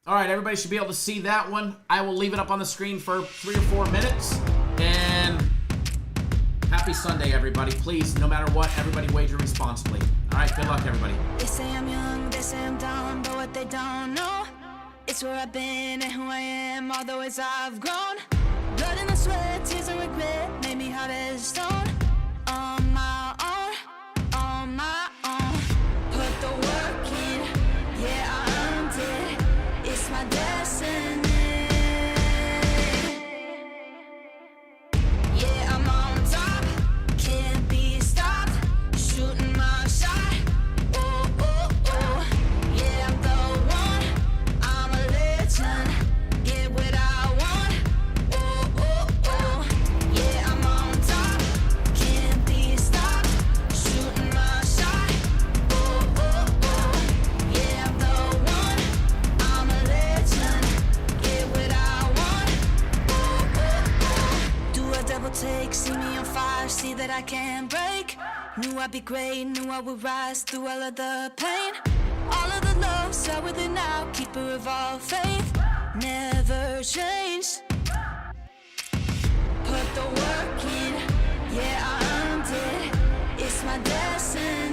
All right, everybody should be able to see that one. I will leave it up on the screen for 3 or 4 minutes. And happy Sunday, everybody. Please, no matter what, everybody wager responsibly. All right, good luck, everybody. They say I'm young, they say I'm dumb, but what they don't know, it's where I've been and who I am, all the ways I've grown. Blood and sweat, tears and regret, made me hard as stone. On my own, put the work in, yeah, I earned it. It's my destiny. Yeah, I'm on top, can't be stopped, shooting my shot. Oh, oh, oh, yeah, I'm the one, I'm a legend, get what I want. Oh, oh, oh, yeah, I'm on top, can't be stopped, shooting my shot. Oh, oh, oh, yeah, I'm the one, I'm a legend, get what I want. Oh, oh, oh, do a double take, see me on fire, see that I can't break. Knew I'd be great, knew I would rise through all of the pain. All of the love, start with it now, keeper of all faith, never change. Put the work in, yeah, I earned it. It's my destiny.